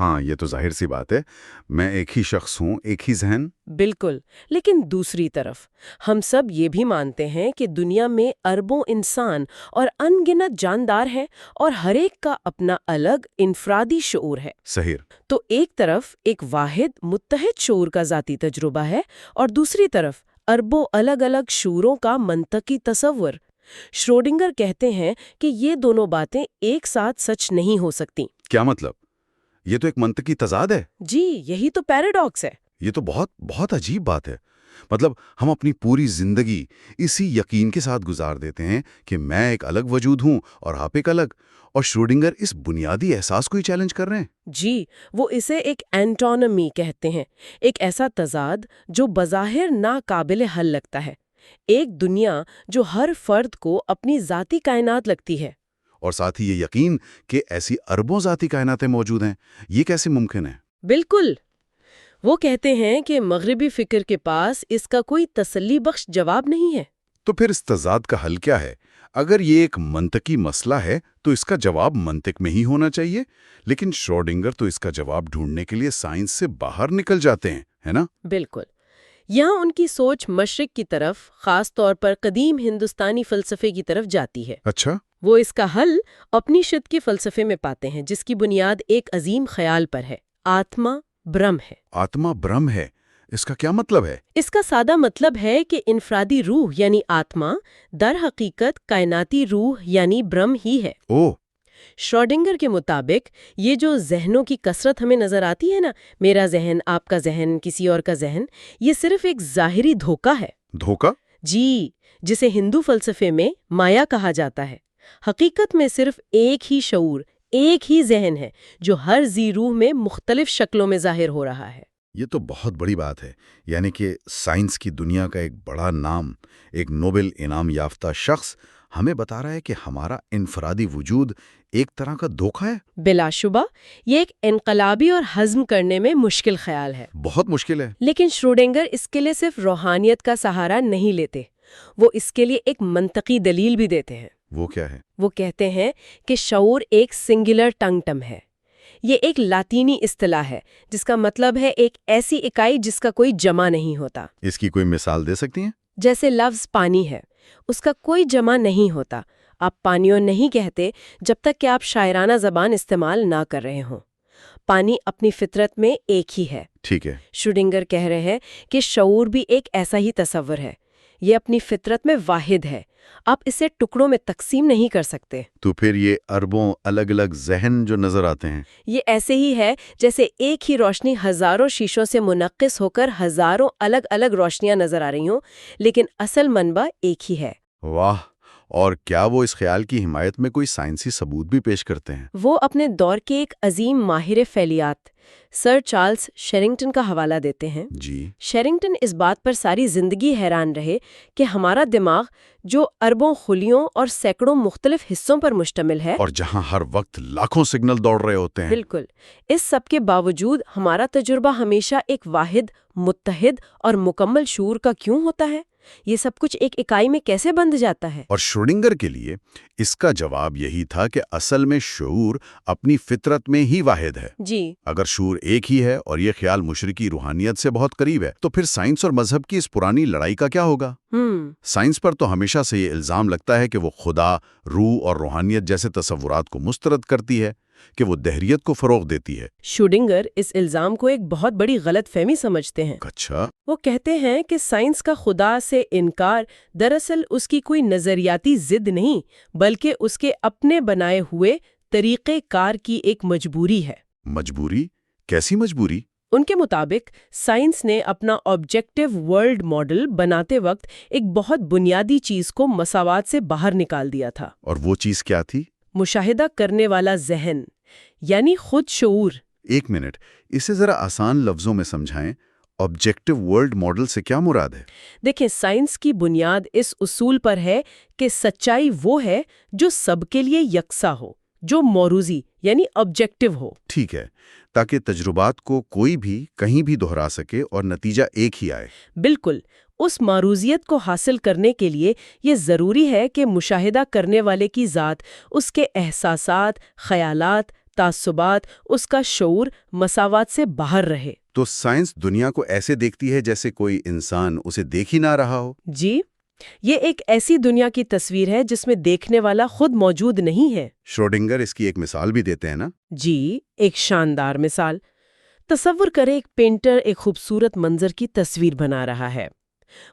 ہاں یہ تو ظاہر سی بات ہے، میں ایک ہی شخص ہوں، ایک ہی ذہن۔ بالکل، لیکن دوسری طرف ہم سب یہ بھی مانتے ہیں کہ دنیا میں اربوں انسان اور ان گنت جاندار ہیں اور ہر ایک کا اپنا الگ انفرادی شعور ہے۔ صحیح۔ تو ایک طرف ایک واحد متحد شعور کا ذاتی تجربہ ہے اور دوسری طرف اربوں الگ الگ شعوروں کا منطقی تصور۔ شروڈنگر کہتے ہیں کہ یہ دونوں باتیں ایک ساتھ سچ نہیں ہو سکتی۔ کیا مطلب؟ یہ تو ایک منطقی تضاد ہے۔ جی، یہی تو پیراڈاکس ہے۔ یہ تو بہت عجیب بات ہے۔ مطلب ہم اپنی پوری زندگی اسی یقین کے ساتھ گزار دیتے ہیں کہ میں ایک الگ وجود ہوں اور آپ ایک الگ، اور شروڈنگر اس بنیادی احساس کو ہی چیلنج کر رہے ہیں۔ جی، وہ اسے ایک اینٹونمی کہتے ہیں، ایک ایسا تضاد جو بظاہر ناقابل حل لگتا ہے، ایک دنیا جو ہر فرد کو اپنی ذاتی کائنات لگتی ہے، اور ساتھ ہی یہ یقین کہ ایسی اربوں ذاتی کائناتیں موجود ہیں۔ یہ کیسے ممکن ہے؟ بالکل۔ وہ کہتے ہیں کہ مغربی فکر کے پاس اس کا کوئی تسلی بخش جواب نہیں ہے۔ تو پھر اس تضاد کا حل کیا ہے؟ اگر یہ ایک منطقی مسئلہ ہے تو اس کا جواب منطق میں ہی ہونا چاہیے، لیکن شروڈنگر تو اس کا جواب ڈھونڈنے کے لیے سائنس سے باہر نکل جاتے ہیں، ہے نا؟ بالکل۔ یہاں ان کی سوچ مشرق کی طرف، خاص طور پر قدیم ہندوستانی فلسفے کی طرف جاتی ہے۔ اچھا۔ وہ اس کا حل اپنیشد کے فلسفے میں پاتے ہیں، جس کی بنیاد ایک عظیم خیال پر ہے، آتما برہم ہے۔ آتما برہم ہے، اس کا کیا مطلب ہے؟ اس کا سادہ مطلب ہے کہ انفرادی روح یعنی آتما در حقیقت کائناتی روح یعنی برہم ہی ہے۔ اوہ! شروڈنگر کے مطابق یہ جو ذہنوں کی کثرت ہمیں نظر آتی ہے نا، میرا ذہن، آپ کا ذہن، کسی اور کا ذہن، یہ صرف ایک ظاہری دھوکہ ہے۔ دھوکہ؟ جی، جسے ہندو فلسفے میں مایا کہا جاتا ہے۔ حقیقت میں صرف ایک ہی شعور، ایک ہی ذہن ہے جو ہر ذی روح میں مختلف شکلوں میں ظاہر ہو رہا ہے۔ یہ تو بہت بڑی بات ہے، یعنی کہ سائنس کی دنیا کا ایک بڑا نام، ایک نوبل انعام یافتہ شخص ہمیں بتا رہا ہے کہ ہمارا انفرادی وجود ایک طرح کا دھوکہ ہے۔ بلا شبہ یہ ایک انقلابی اور ہضم کرنے میں مشکل خیال ہے۔ بہت مشکل ہے۔ لیکن شروڈنگر اس کے لیے صرف روحانیت کا سہارا نہیں لیتے، وہ اس کے لیے ایک منطقی دلیل بھی دیتے ہیں۔ وہ کیا ہے؟ وہ کہتے ہیں کہ شعور ایک سنگولر ٹنگٹم ہے۔ یہ ایک لاطینی اصطلاح ہے جس کا مطلب ہے ایک ایسی اکائی جس کا کوئی جمع نہیں ہوتا۔ اس کی کوئی مثال دے سکتی ہیں؟ جیسے لفظ پانی ہے، اس کا کوئی جمع نہیں ہوتا۔ آپ پانیوں نہیں کہتے جب تک کہ آپ شاعرانہ زبان استعمال نہ کر رہے ہوں۔ پانی اپنی فطرت میں ایک ہی ہے۔ ٹھیک ہے۔ شروڈنگر کہہ رہے ہیں کہ شعور بھی ایک ایسا ہی تصور ہے، یہ اپنی فطرت میں واحد ہے، آپ اسے ٹکڑوں میں تقسیم نہیں کر سکتے۔ تو پھر یہ اربوں الگ الگ ذہن جو نظر آتے ہیں، یہ ایسے ہی ہے جیسے ایک ہی روشنی ہزاروں شیشوں سے منعکس ہو کر ہزاروں الگ الگ روشنیاں نظر آ رہی ہوں، لیکن اصل منبع ایک ہی ہے۔ واہ! اور کیا وہ اس خیال کی حمایت میں کوئی سائنسی ثبوت بھی پیش کرتے ہیں؟ وہ اپنے دور کے ایک عظیم ماہر فعلیات سر چارلز شیرنگٹن کا حوالہ دیتے ہیں۔ جی۔ شیرنگٹن اس بات پر ساری زندگی حیران رہے کہ ہمارا دماغ جو اربوں خلیوں اور سینکڑوں مختلف حصوں پر مشتمل ہے، اور جہاں ہر وقت لاکھوں سگنل دوڑ رہے ہوتے ہیں، بالکل، اس سب کے باوجود ہمارا تجربہ ہمیشہ ایک واحد، متحد اور مکمل شعور کا کیوں ہوتا ہے؟ یہ سب کچھ ایک اکائی میں کیسے بندھ جاتا ہے؟ اور شروڈنگر کے لیے اس کا جواب یہی تھا کہ اصل میں شعور اپنی فطرت میں ہی واحد ہے۔ جی، اگر شعور ایک ہی ہے اور یہ خیال مشرقی روحانیت سے بہت قریب ہے، تو پھر سائنس اور مذہب کی اس پرانی لڑائی کا کیا ہوگا؟ سائنس پر تو ہمیشہ سے یہ الزام لگتا ہے کہ وہ خدا، روح اور روحانیت جیسے تصورات کو مسترد کرتی ہے، کہ وہ دہریت کو فروغ دیتی ہے۔ شروڈنگر اس الزام کو ایک بہت بڑی غلط فہمی سمجھتے ہیں۔ اچھا۔ وہ کہتے ہیں کہ سائنس کا خدا سے انکار دراصل اس کی کوئی نظریاتی ضد نہیں، بلکہ اس کے اپنے بنائے ہوئے طریقہ کار کی ایک مجبوری ہے۔ مجبوری؟ کیسی مجبوری؟ ان کے مطابق سائنس نے اپنا آبجیکٹو ورلڈ ماڈل بناتے وقت ایک بہت بنیادی چیز کو مساوات سے باہر نکال دیا تھا۔ اور وہ چیز کیا تھی؟ مشاہدہ کرنے والا ذہن، یعنی خود شعور۔ ایک منٹ، اسے ذرا آسان لفظوں میں سمجھائیں۔ آبجیکٹو ورلڈ ماڈل سے کیا مراد ہے؟ دیکھیں، سائنس کی بنیاد اس اصول پر ہے کہ سچائی وہ ہے جو سب کے لیے یکساں ہو، جو موروثی یعنی آبجیکٹو ہو۔ ٹھیک ہے، تاکہ تجربات کو کوئی بھی کہیں بھی دہرا سکے اور نتیجہ ایک ہی آئے۔ بالکل، اس معروضیت کو حاصل کرنے کے لیے یہ ضروری ہے کہ مشاہدہ کرنے والے کی ذات، اس کے احساسات، خیالات، تعصبات، اس کا شعور مساوات سے باہر رہے۔ تو سائنس دنیا کو ایسے دیکھتی ہے جیسے کوئی انسان اسے دیکھ ہی نہ رہا ہو؟ جی، یہ ایک ایسی دنیا کی تصویر ہے جس میں دیکھنے والا خود موجود نہیں ہے۔ شروڈنگر اس کی ایک مثال بھی دیتے ہیں نا؟ جی، ایک شاندار مثال۔ تصور کریں ایک پینٹر ایک خوبصورت منظر کی تصویر بنا رہا ہے۔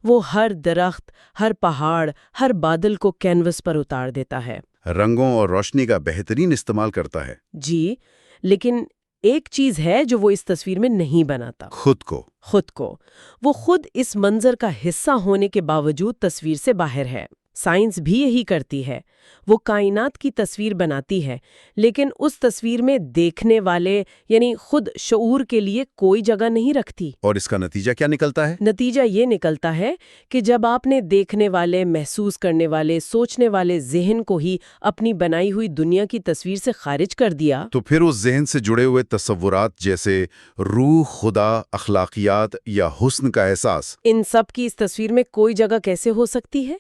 وہ ہر درخت، ہر پہاڑ، ہر بادل کو کینوس پر اتار دیتا ہے۔ رنگوں اور روشنی کا بہترین استعمال کرتا ہے۔ جی، لیکن ایک چیز ہے جو وہ اس تصویر میں نہیں بناتا، خود کو۔ وہ خود اس منظر کا حصہ ہونے کے باوجود تصویر سے باہر ہے۔ سائنس بھی یہی کرتی ہے، وہ کائنات کی تصویر بناتی ہے، لیکن اس تصویر میں دیکھنے والے یعنی خود شعور کے لیے کوئی جگہ نہیں رکھتی۔ اور اس کا نتیجہ کیا نکلتا ہے؟ نتیجہ یہ نکلتا ہے کہ جب آپ نے دیکھنے والے، محسوس کرنے والے، سوچنے والے ذہن کو ہی اپنی بنائی ہوئی دنیا کی تصویر سے خارج کر دیا، تو پھر اس ذہن سے جڑے ہوئے تصورات جیسے روح، خدا، اخلاقیات یا حسن کا احساس، ان سب کی اس تصویر میں کوئی جگہ کیسے ہو سکتی ہے؟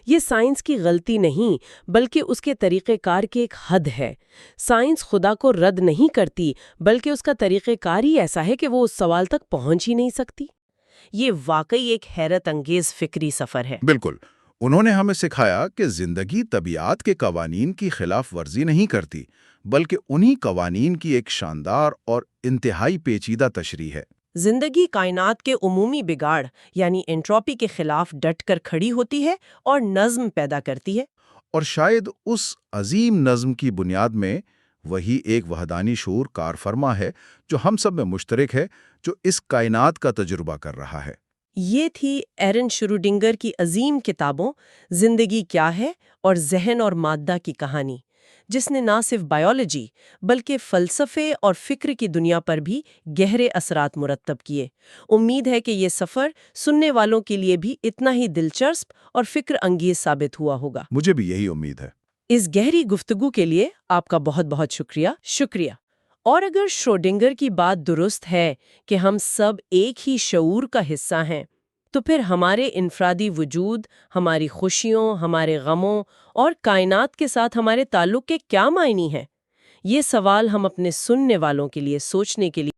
یہ سائنس کی غلطی نہیں بلکہ اس کے طریقہ کار کی ایک حد ہے۔ سائنس خدا کو رد نہیں کرتی بلکہ اس کا طریقہ کار ہی ایسا ہے کہ وہ اس سوال تک پہنچ ہی نہیں سکتی۔ یہ واقعی ایک حیرت انگیز فکری سفر ہے۔ بالکل، انہوں نے ہمیں سکھایا کہ زندگی طبیعت کے قوانین کی خلاف ورزی نہیں کرتی، بلکہ انہی قوانین کی ایک شاندار اور انتہائی پیچیدہ تشریح ہے۔ زندگی کائنات کے عمومی بگاڑ یعنی انٹروپی کے خلاف ڈٹ کر کھڑی ہوتی ہے اور نظم پیدا کرتی ہے۔ اور شاید اس عظیم نظم کی بنیاد میں وہی ایک وحدانی شعور کار فرما ہے جو ہم سب میں مشترک ہے، جو اس کائنات کا تجربہ کر رہا ہے۔ یہ تھی ایرن شروڈنگر کی عظیم کتابوں زندگی کیا ہے اور ذہن اور مادہ کی کہانی، جس نے نہ صرف بائیولوجی بلکہ فلسفے اور فکر کی دنیا پر بھی گہرے اثرات مرتب کیے۔ امید ہے کہ یہ سفر سننے والوں کے لیے بھی اتنا ہی دلچسپ اور فکر انگیز ثابت ہوا ہوگا۔ مجھے بھی یہی امید ہے۔ اس گہری گفتگو کے لیے آپ کا بہت بہت شکریہ۔ اور اگر شروڈنگر کی بات درست ہے کہ ہم سب ایک ہی شعور کا حصہ ہیں، تو پھر ہمارے انفرادی وجود، ہماری خوشیوں، ہمارے غموں اور کائنات کے ساتھ ہمارے تعلق کے کیا معنی ہیں؟ یہ سوال ہم اپنے سننے والوں کے لیے سوچنے کے لیے